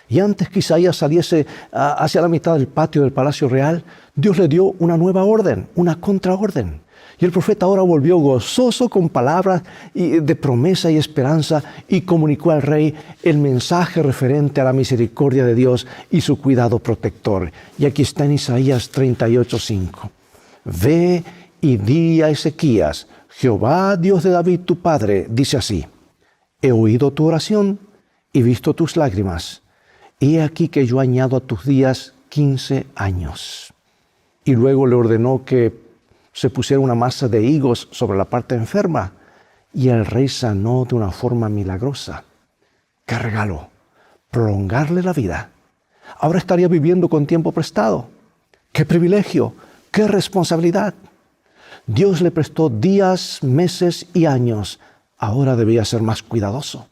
Y antes que Isaías saliese hacia la mitad del patio del palacio real, Dios le dio una nueva orden, una contraorden. Y el profeta ahora volvió gozoso con palabras de promesa y esperanza y comunicó al rey el mensaje referente a la misericordia de Dios y su cuidado protector. Y aquí está en Isaías 38:5. Ve y di a Ezequías: Jehová, Dios de David tu padre, dice así: he oído tu oración y visto tus lágrimas. He aquí que yo añado a tus días 15 años. Y luego le ordenó que se pusiera una masa de higos sobre la parte enferma y el rey sanó de una forma milagrosa. ¡Qué regalo! Prolongarle la vida. Ahora estaría viviendo con tiempo prestado. ¡Qué privilegio! ¡Qué responsabilidad! Dios le prestó días, meses y años. Ahora debía ser más cuidadoso.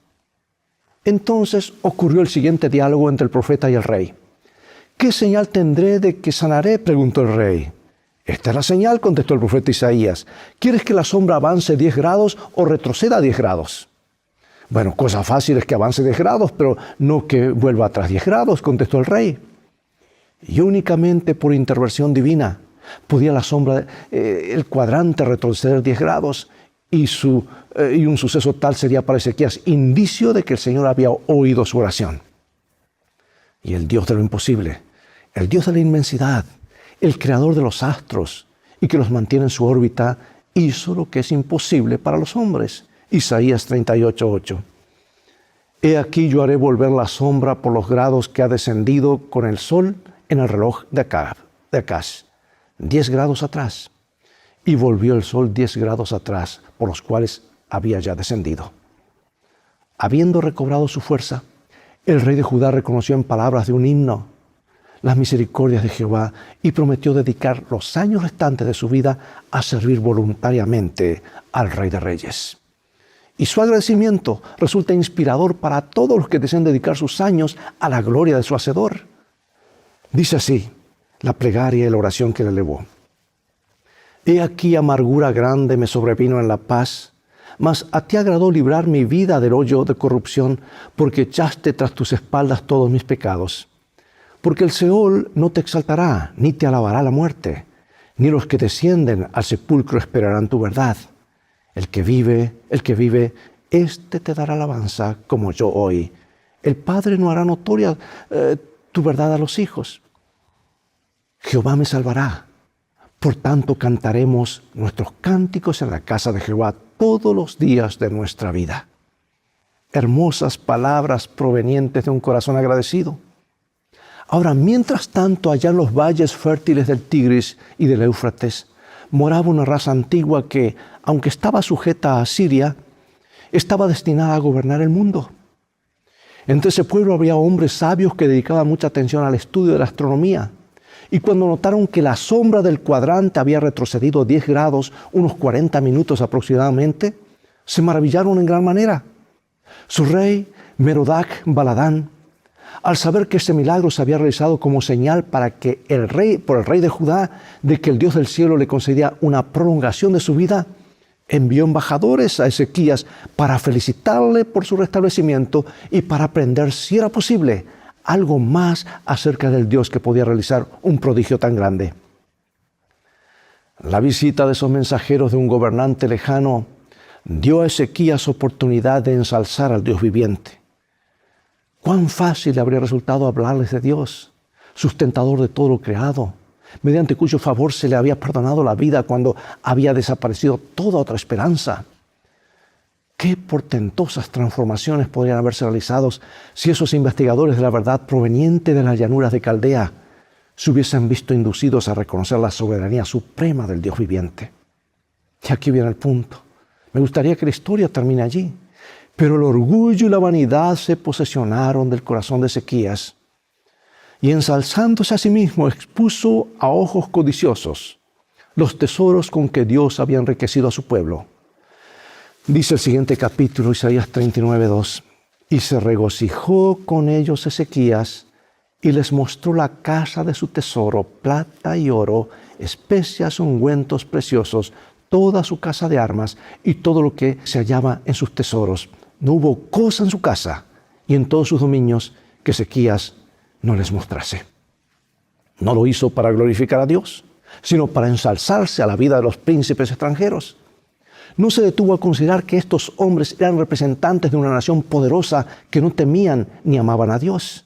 Entonces ocurrió el siguiente diálogo entre el profeta y el rey. ¿Qué señal tendré de que sanaré?, preguntó el rey. Esta es la señal, contestó el profeta Isaías. ¿Quieres que la sombra avance 10 grados o retroceda 10 grados? Bueno, cosa fácil es que avance 10 grados, pero no que vuelva atrás 10 grados, contestó el rey. Y únicamente por intervención divina podía la sombra, el cuadrante retroceder 10 grados y un suceso tal sería para Ezequías indicio de que el Señor había oído su oración. Y el Dios de lo imposible, el Dios de la inmensidad, el creador de los astros y que los mantiene en su órbita, hizo lo que es imposible para los hombres. Isaías 38:8. He aquí yo haré volver la sombra por los grados que ha descendido con el sol en el reloj de Acaz, 10 grados atrás. Y volvió el sol 10 grados atrás, por los cuales había ya descendido. Habiendo recobrado su fuerza, el rey de Judá reconoció en palabras de un himno las misericordias de Jehová y prometió dedicar los años restantes de su vida a servir voluntariamente al Rey de Reyes. Y su agradecimiento resulta inspirador para todos los que deseen dedicar sus años a la gloria de su Hacedor. Dice así la plegaria y la oración que le elevó. He aquí amargura grande me sobrevino en la paz, mas a ti agradó librar mi vida del hoyo de corrupción, porque echaste tras tus espaldas todos mis pecados. Porque el Seol no te exaltará, ni te alabará la muerte, ni los que descienden al sepulcro esperarán tu verdad. El que vive, éste te dará alabanza como yo hoy. El Padre no hará notoria tu verdad a los hijos. Jehová me salvará. Por tanto, cantaremos nuestros cánticos en la casa de Jehová todos los días de nuestra vida. Hermosas palabras provenientes de un corazón agradecido. Ahora, mientras tanto, allá en los valles fértiles del Tigris y del Éufrates, moraba una raza antigua que, aunque estaba sujeta a Asiria, estaba destinada a gobernar el mundo. Entre ese pueblo había hombres sabios que dedicaban mucha atención al estudio de la astronomía. Y cuando notaron que la sombra del cuadrante había retrocedido 10 grados, unos 40 minutos aproximadamente, se maravillaron en gran manera. Su rey, Merodach Baladán, al saber que este milagro se había realizado como señal por el rey de Judá, de que el Dios del cielo le concedía una prolongación de su vida, envió embajadores a Ezequías para felicitarle por su restablecimiento y para aprender, si era posible, algo más acerca del Dios que podía realizar un prodigio tan grande. La visita de esos mensajeros de un gobernante lejano dio a Ezequías oportunidad de ensalzar al Dios viviente. Cuán fácil le habría resultado hablarles de Dios, sustentador de todo lo creado, mediante cuyo favor se le había perdonado la vida cuando había desaparecido toda otra esperanza. Qué portentosas transformaciones podrían haberse realizado si esos investigadores de la verdad provenientes de las llanuras de Caldea se hubiesen visto inducidos a reconocer la soberanía suprema del Dios viviente. Y aquí viene el punto. Me gustaría que la historia termine allí. Pero el orgullo y la vanidad se posesionaron del corazón de Ezequías y ensalzándose a sí mismo expuso a ojos codiciosos los tesoros con que Dios había enriquecido a su pueblo. Dice el siguiente capítulo, Isaías 39:2, y se regocijó con ellos Ezequías y les mostró la casa de su tesoro, plata y oro, especias, ungüentos preciosos, toda su casa de armas y todo lo que se hallaba en sus tesoros. No hubo cosa en su casa y en todos sus dominios que Ezequías no les mostrase. No lo hizo para glorificar a Dios, sino para ensalzarse a la vida de los príncipes extranjeros. No se detuvo a considerar que estos hombres eran representantes de una nación poderosa que no temían ni amaban a Dios,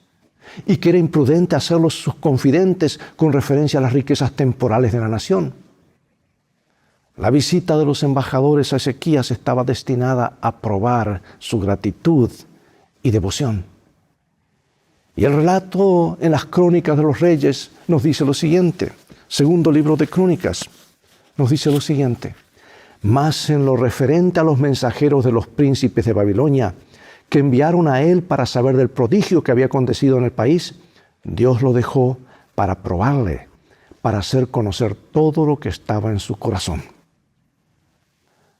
y que era imprudente hacerlos sus confidentes con referencia a las riquezas temporales de la nación. La visita de los embajadores a Ezequías estaba destinada a probar su gratitud y devoción. Y el relato en las Crónicas de los Reyes nos dice lo siguiente. Segundo libro de Crónicas nos dice lo siguiente. Mas en lo referente a los mensajeros de los príncipes de Babilonia, que enviaron a él para saber del prodigio que había acontecido en el país, Dios lo dejó para probarle, para hacer conocer todo lo que estaba en su corazón.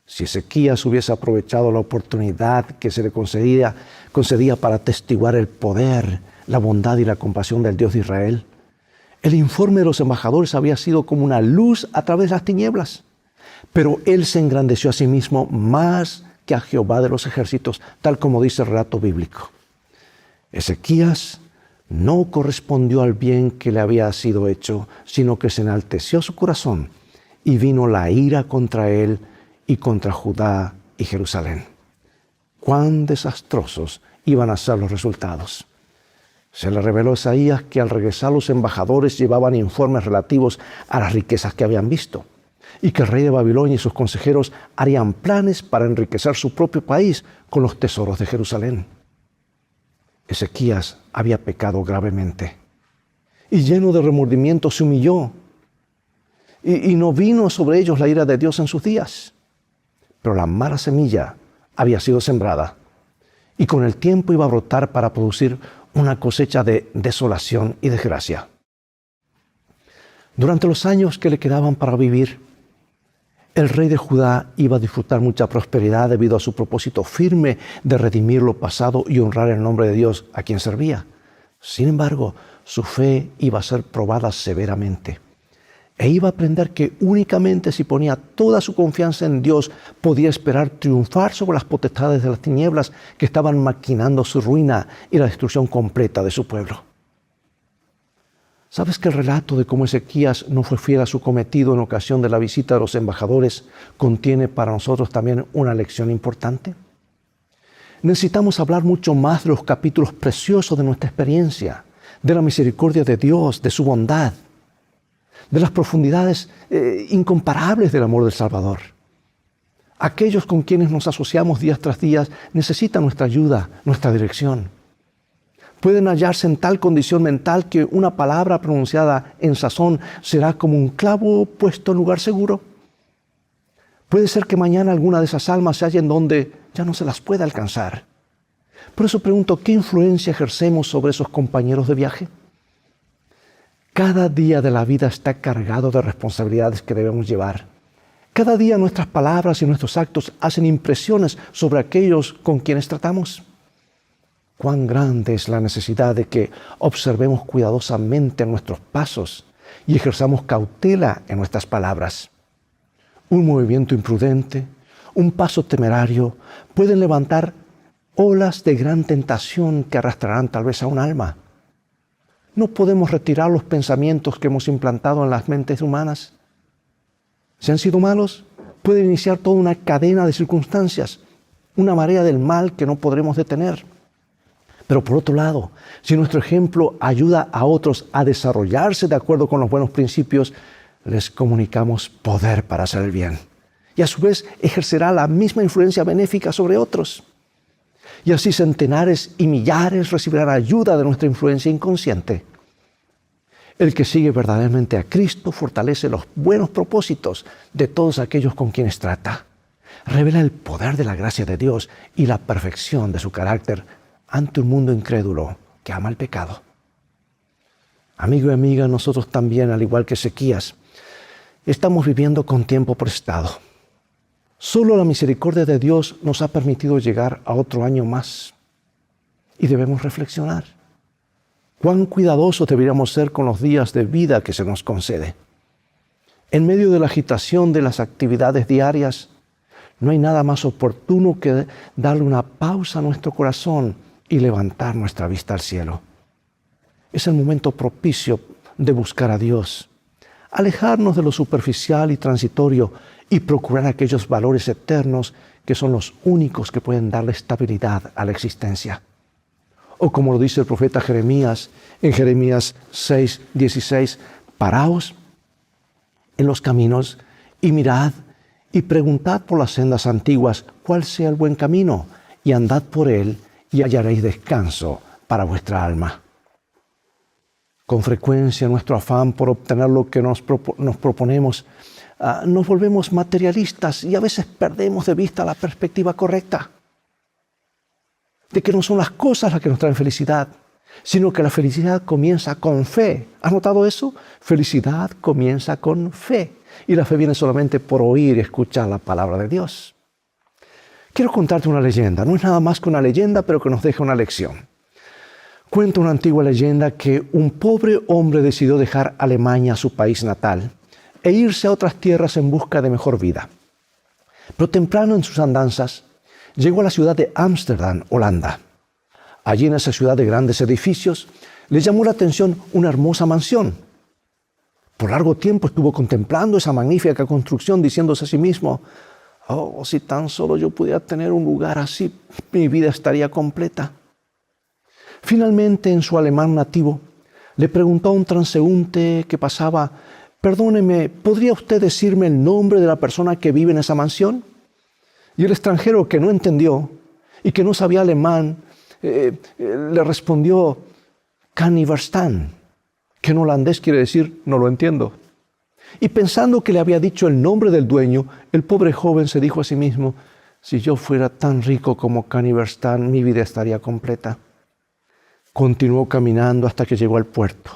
Si Ezequías hubiese aprovechado la oportunidad que se le concedía para atestiguar el poder, la bondad y la compasión del Dios de Israel, el informe de los embajadores había sido como una luz a través de las tinieblas. Pero él se engrandeció a sí mismo más que a Jehová de los ejércitos, tal como dice el relato bíblico. Ezequías no correspondió al bien que le había sido hecho, sino que se enalteció su corazón y vino la ira contra él y contra Judá y Jerusalén. Cuán desastrosos iban a ser los resultados. Se le reveló a Isaías que al regresar los embajadores llevaban informes relativos a las riquezas que habían visto y que el rey de Babilonia y sus consejeros harían planes para enriquecer su propio país con los tesoros de Jerusalén. Ezequías había pecado gravemente y lleno de remordimiento se humilló y no vino sobre ellos la ira de Dios en sus días. Pero la mala semilla había sido sembrada y con el tiempo iba a brotar para producir una cosecha de desolación y desgracia. Durante los años que le quedaban para vivir, el rey de Judá iba a disfrutar mucha prosperidad debido a su propósito firme de redimir lo pasado y honrar el nombre de Dios a quien servía. Sin embargo, su fe iba a ser probada severamente. E iba a aprender que únicamente si ponía toda su confianza en Dios podía esperar triunfar sobre las potestades de las tinieblas que estaban maquinando su ruina y la destrucción completa de su pueblo. ¿Sabes que el relato de cómo Ezequías no fue fiel a su cometido en ocasión de la visita de los embajadores contiene para nosotros también una lección importante? Necesitamos hablar mucho más de los capítulos preciosos de nuestra experiencia, de la misericordia de Dios, de su bondad, de las profundidades incomparables del amor del Salvador. Aquellos con quienes nos asociamos día tras día necesitan nuestra ayuda, nuestra dirección. Pueden hallarse en tal condición mental que una palabra pronunciada en sazón será como un clavo puesto en lugar seguro. Puede ser que mañana alguna de esas almas se hallen donde ya no se las pueda alcanzar. Por eso pregunto, ¿qué influencia ejercemos sobre esos compañeros de viaje? Cada día de la vida está cargado de responsabilidades que debemos llevar. Cada día nuestras palabras y nuestros actos hacen impresiones sobre aquellos con quienes tratamos. Cuán grande es la necesidad de que observemos cuidadosamente nuestros pasos y ejerzamos cautela en nuestras palabras. Un movimiento imprudente, un paso temerario pueden levantar olas de gran tentación que arrastrarán tal vez a un alma. No podemos retirar los pensamientos que hemos implantado en las mentes humanas. Si han sido malos, puede iniciar toda una cadena de circunstancias, una marea del mal que no podremos detener. Pero por otro lado, si nuestro ejemplo ayuda a otros a desarrollarse de acuerdo con los buenos principios, les comunicamos poder para hacer el bien. Y a su vez ejercerá la misma influencia benéfica sobre otros. Y así centenares y millares recibirán ayuda de nuestra influencia inconsciente. El que sigue verdaderamente a Cristo fortalece los buenos propósitos de todos aquellos con quienes trata. Revela el poder de la gracia de Dios y la perfección de su carácter ante un mundo incrédulo que ama el pecado. Amigo y amiga, nosotros también, al igual que Ezequías, estamos viviendo con tiempo prestado. Solo la misericordia de Dios nos ha permitido llegar a otro año más. Y debemos reflexionar. ¿Cuán cuidadosos deberíamos ser con los días de vida que se nos concede? En medio de la agitación de las actividades diarias, no hay nada más oportuno que darle una pausa a nuestro corazón y levantar nuestra vista al cielo. Es el momento propicio de buscar a Dios, alejarnos de lo superficial y transitorio y procurar aquellos valores eternos que son los únicos que pueden darle estabilidad a la existencia. O como lo dice el profeta Jeremías en Jeremías 6:16, paraos en los caminos y mirad y preguntad por las sendas antiguas cuál sea el buen camino y andad por él y hallaréis descanso para vuestra alma. Con frecuencia, en nuestro afán por obtener lo que nos proponemos, nos volvemos materialistas y a veces perdemos de vista la perspectiva correcta. De que no son las cosas las que nos traen felicidad, sino que la felicidad comienza con fe. ¿Has notado eso? Felicidad comienza con fe. Y la fe viene solamente por oír y escuchar la palabra de Dios. Quiero contarte una leyenda. No es nada más que una leyenda, pero que nos deja una lección. Cuenta una antigua leyenda que un pobre hombre decidió dejar Alemania, su país natal, e irse a otras tierras en busca de mejor vida. Pero temprano en sus andanzas, llegó a la ciudad de Ámsterdam, Holanda. Allí en esa ciudad de grandes edificios, le llamó la atención una hermosa mansión. Por largo tiempo estuvo contemplando esa magnífica construcción, diciéndose a sí mismo, Oh, si tan solo yo pudiera tener un lugar así, mi vida estaría completa. Finalmente, en su alemán nativo, le preguntó a un transeúnte que pasaba: perdóneme, ¿podría usted decirme el nombre de la persona que vive en esa mansión? Y el extranjero, que no entendió y que no sabía alemán, le respondió: Kan I verstaan, que en holandés quiere decir no lo entiendo. Y pensando que le había dicho el nombre del dueño, el pobre joven se dijo a sí mismo: si yo fuera tan rico como Kan I verstaan, mi vida estaría completa. Continuó caminando hasta que llegó al puerto.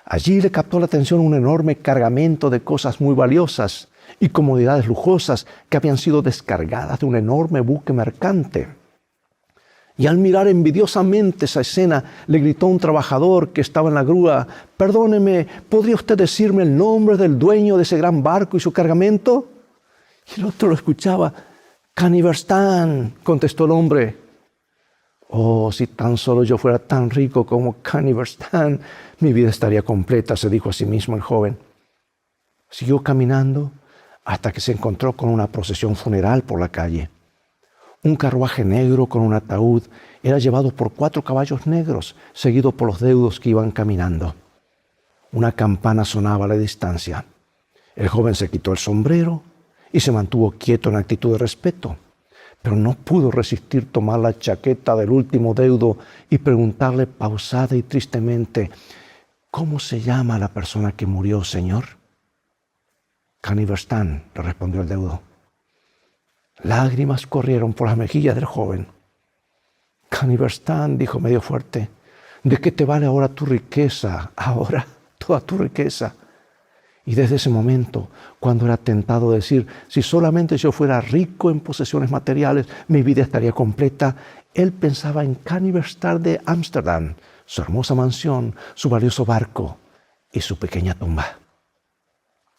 Allí le captó la atención un enorme cargamento de cosas muy valiosas y comodidades lujosas que habían sido descargadas de un enorme buque mercante. Y al mirar envidiosamente esa escena, le gritó a un trabajador que estaba en la grúa: perdóneme, ¿podría usted decirme el nombre del dueño de ese gran barco y su cargamento? Y el otro lo escuchaba. Kan I verstaan, contestó el hombre. Oh, si tan solo yo fuera tan rico como Kan I verstaan, mi vida estaría completa, se dijo a sí mismo el joven. Siguió caminando hasta que se encontró con una procesión funeral por la calle. Un carruaje negro con un ataúd era llevado por 4 caballos negros, seguido por los deudos que iban caminando. Una campana sonaba a la distancia. El joven se quitó el sombrero y se mantuvo quieto en actitud de respeto, pero no pudo resistir tomar la chaqueta del último deudo y preguntarle pausada y tristemente: ¿cómo se llama la persona que murió, señor? Kan I verstaan, le respondió el deudo. Lágrimas corrieron por las mejillas del joven. Kan I verstaan, dijo medio fuerte, ¿de qué te vale ahora tu riqueza? Ahora toda tu riqueza. Y desde ese momento, cuando era tentado a decir: si solamente yo fuera rico en posesiones materiales, mi vida estaría completa, él pensaba en Kan I verstaan de Ámsterdam, su hermosa mansión, su valioso barco y su pequeña tumba.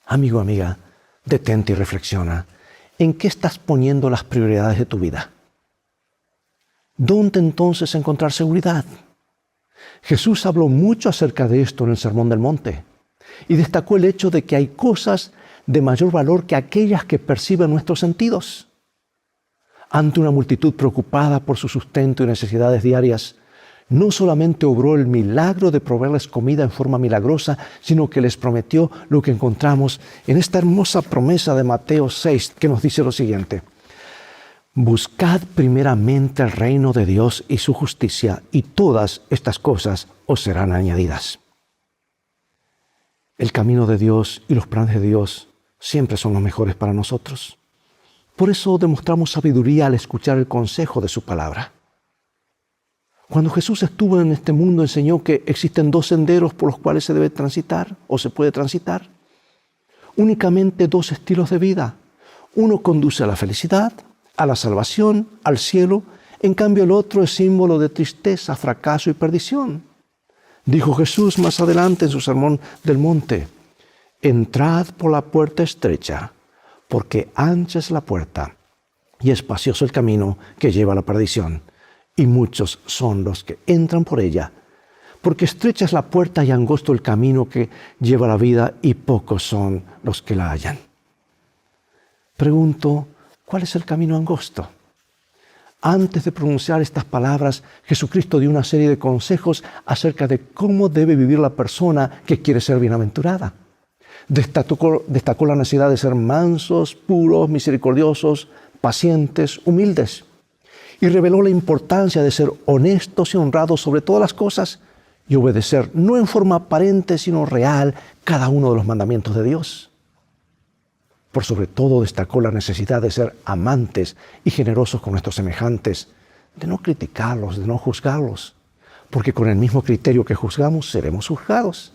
Amigo, amiga, detente y reflexiona. ¿En qué estás poniendo las prioridades de tu vida? ¿Dónde entonces encontrar seguridad? Jesús habló mucho acerca de esto en el Sermón del Monte y destacó el hecho de que hay cosas de mayor valor que aquellas que perciben nuestros sentidos. Ante una multitud preocupada por su sustento y necesidades diarias, no solamente obró el milagro de proveerles comida en forma milagrosa, sino que les prometió lo que encontramos en esta hermosa promesa de Mateo 6, que nos dice lo siguiente: buscad primeramente el reino de Dios y su justicia, y todas estas cosas os serán añadidas. El camino de Dios y los planes de Dios siempre son los mejores para nosotros. Por eso demostramos sabiduría al escuchar el consejo de su palabra. Cuando Jesús estuvo en este mundo, enseñó que existen 2 senderos por los cuales se debe transitar o se puede transitar. Únicamente 2 estilos de vida. Uno conduce a la felicidad, a la salvación, al cielo. En cambio, el otro es símbolo de tristeza, fracaso y perdición. Dijo Jesús más adelante en su Sermón del Monte: entrad por la puerta estrecha, porque ancha es la puerta y espacioso el camino que lleva a la perdición, y muchos son los que entran por ella, porque estrecha es la puerta y angosto el camino que lleva a la vida, y pocos son los que la hallan. Pregunto, ¿cuál es el camino angosto? Antes de pronunciar estas palabras, Jesucristo dio una serie de consejos acerca de cómo debe vivir la persona que quiere ser bienaventurada. Destacó la necesidad de ser mansos, puros, misericordiosos, pacientes, humildes. Y reveló la importancia de ser honestos y honrados sobre todas las cosas y obedecer, no en forma aparente, sino real, cada uno de los mandamientos de Dios. Por sobre todo destacó la necesidad de ser amantes y generosos con nuestros semejantes, de no criticarlos, de no juzgarlos, porque con el mismo criterio que juzgamos, seremos juzgados.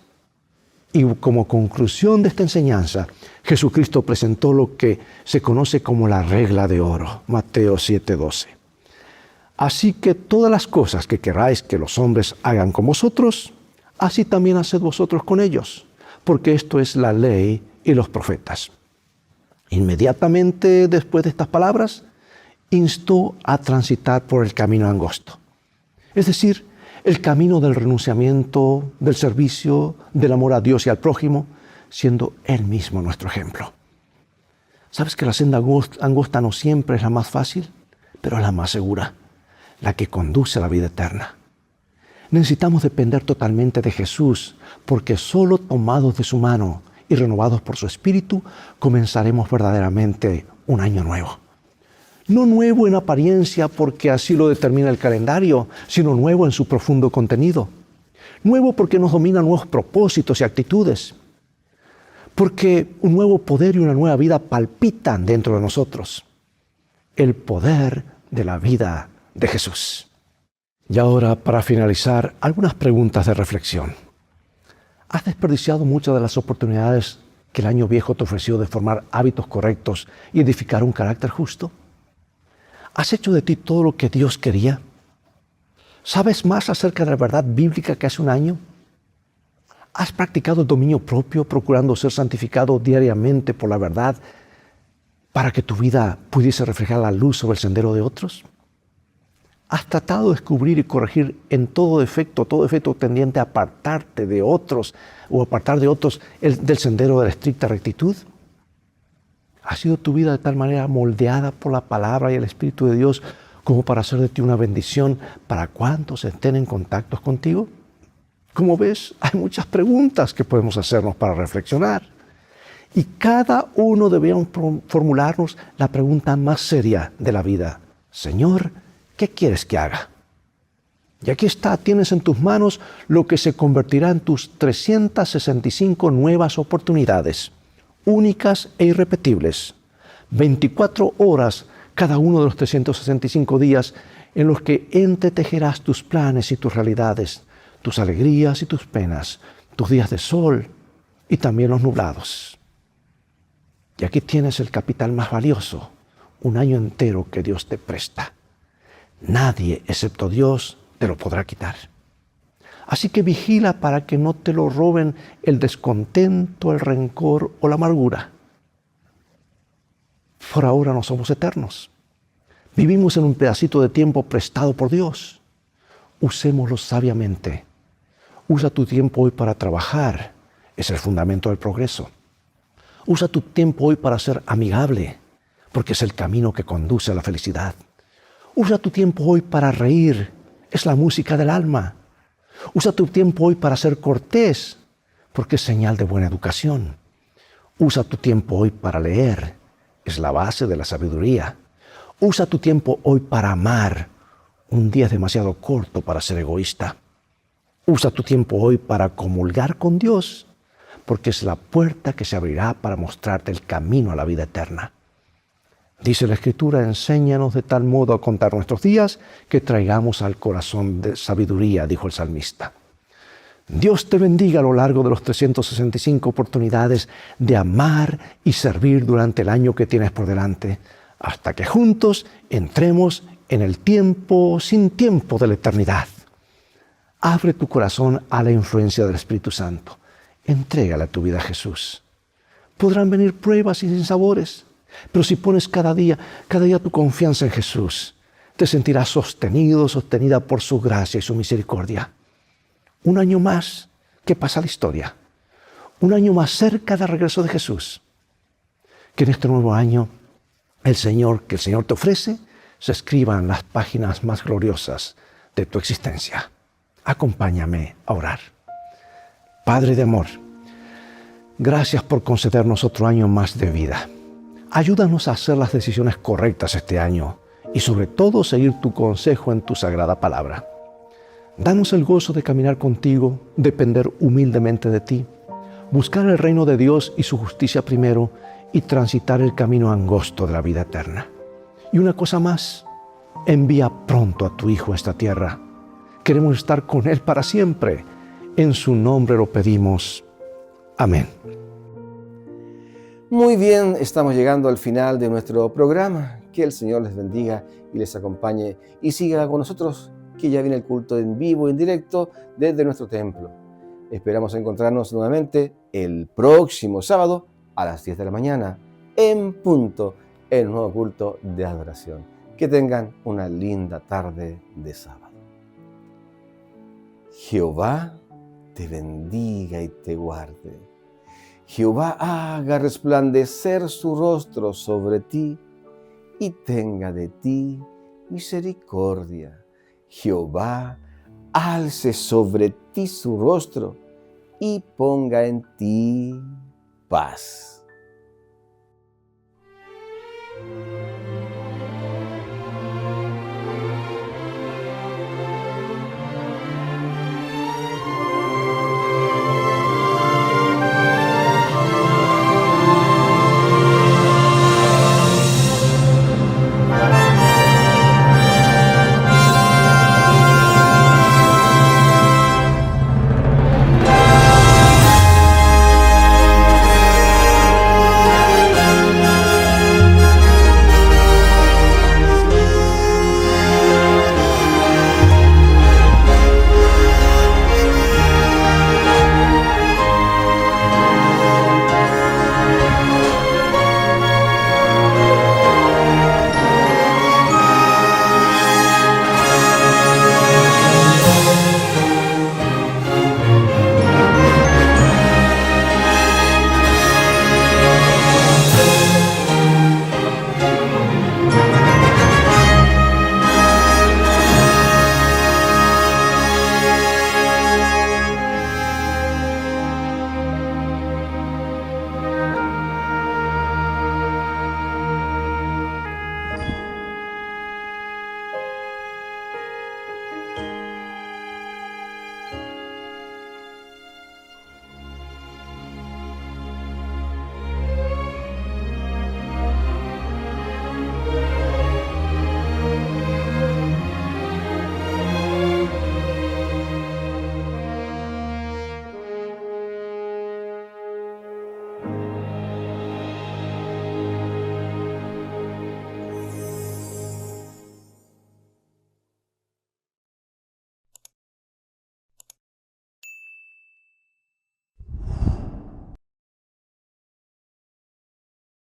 Y como conclusión de esta enseñanza, Jesucristo presentó lo que se conoce como la regla de oro, Mateo 7:12. Así que todas las cosas que queráis que los hombres hagan con vosotros, así también haced vosotros con ellos, porque esto es la ley y los profetas. Inmediatamente después de estas palabras, instó a transitar por el camino angosto, es decir, el camino del renunciamiento, del servicio, del amor a Dios y al prójimo, siendo Él mismo nuestro ejemplo. ¿Sabes que la senda angosta no siempre es la más fácil, pero es la más segura, la que conduce a la vida eterna? Necesitamos depender totalmente de Jesús, porque solo tomados de su mano y renovados por su Espíritu, comenzaremos verdaderamente un año nuevo. No nuevo en apariencia porque así lo determina el calendario, sino nuevo en su profundo contenido. Nuevo porque nos dominan nuevos propósitos y actitudes. Porque un nuevo poder y una nueva vida palpitan dentro de nosotros. El poder de la vida de Jesús. Y ahora, para finalizar, algunas preguntas de reflexión. ¿Has desperdiciado muchas de las oportunidades que el año viejo te ofreció de formar hábitos correctos y edificar un carácter justo? ¿Has hecho de ti todo lo que Dios quería? ¿Sabes más acerca de la verdad bíblica que hace un año? ¿Has practicado el dominio propio, procurando ser santificado diariamente por la verdad para que tu vida pudiese reflejar la luz sobre el sendero de otros? ¿Has tratado de descubrir y corregir en todo defecto tendiente a apartarte de otros o apartar de otros del sendero de la estricta rectitud? ¿Ha sido tu vida de tal manera moldeada por la palabra y el Espíritu de Dios como para hacer de ti una bendición para cuantos estén en contacto contigo? Como ves, hay muchas preguntas que podemos hacernos para reflexionar. Y cada uno deberíamos formularnos la pregunta más seria de la vida. Señor, ¿qué quieres que haga? Y aquí está, tienes en tus manos lo que se convertirá en tus 365 nuevas oportunidades, únicas e irrepetibles. 24 horas cada uno de los 365 días en los que entretejerás tus planes y tus realidades, tus alegrías y tus penas, tus días de sol y también los nublados. Y aquí tienes el capital más valioso, un año entero que Dios te presta. Nadie, excepto Dios, te lo podrá quitar. Así que vigila para que no te lo roben el descontento, el rencor o la amargura. Por ahora no somos eternos. Vivimos en un pedacito de tiempo prestado por Dios. Usémoslo sabiamente. Usa tu tiempo hoy para trabajar. Es el fundamento del progreso. Usa tu tiempo hoy para ser amigable, porque es el camino que conduce a la felicidad. Usa tu tiempo hoy para reír. Es la música del alma. Usa tu tiempo hoy para ser cortés, porque es señal de buena educación. Usa tu tiempo hoy para leer. Es la base de la sabiduría. Usa tu tiempo hoy para amar. Un día es demasiado corto para ser egoísta. Usa tu tiempo hoy para comulgar con Dios, porque es la puerta que se abrirá para mostrarte el camino a la vida eterna. Dice la Escritura, enséñanos de tal modo a contar nuestros días que traigamos al corazón de sabiduría, dijo el salmista. Dios te bendiga a lo largo de los 365 oportunidades de amar y servir durante el año que tienes por delante, hasta que juntos entremos en el tiempo sin tiempo de la eternidad. Abre tu corazón a la influencia del Espíritu Santo. Entrégale tu vida a Jesús. Podrán venir pruebas y sinsabores, pero si pones cada día tu confianza en Jesús, te sentirás sostenido, sostenida por su gracia y su misericordia. Un año más que pasa la historia. Un año más cerca del regreso de Jesús. Que en este nuevo año, que el Señor te ofrece, se escriba en las páginas más gloriosas de tu existencia. Acompáñame a orar. Padre de amor, gracias por concedernos otro año más de vida. Ayúdanos a hacer las decisiones correctas este año y sobre todo seguir tu consejo en tu sagrada palabra. Danos el gozo de caminar contigo, depender humildemente de ti, buscar el reino de Dios y su justicia primero y transitar el camino angosto de la vida eterna. Y una cosa más, envía pronto a tu Hijo a esta tierra. Queremos estar con Él para siempre. En su nombre lo pedimos. Amén. Muy bien, estamos llegando al final de nuestro programa. Que el Señor les bendiga y les acompañe y siga con nosotros, que ya viene el culto en vivo, en directo, desde nuestro templo. Esperamos encontrarnos nuevamente el próximo sábado a las 10 de la mañana, en punto, en el nuevo culto de adoración. Que tengan una linda tarde de sábado. Jehová te bendiga y te guarde. Jehová haga resplandecer su rostro sobre ti y tenga de ti misericordia. Jehová alce sobre ti su rostro y ponga en ti paz.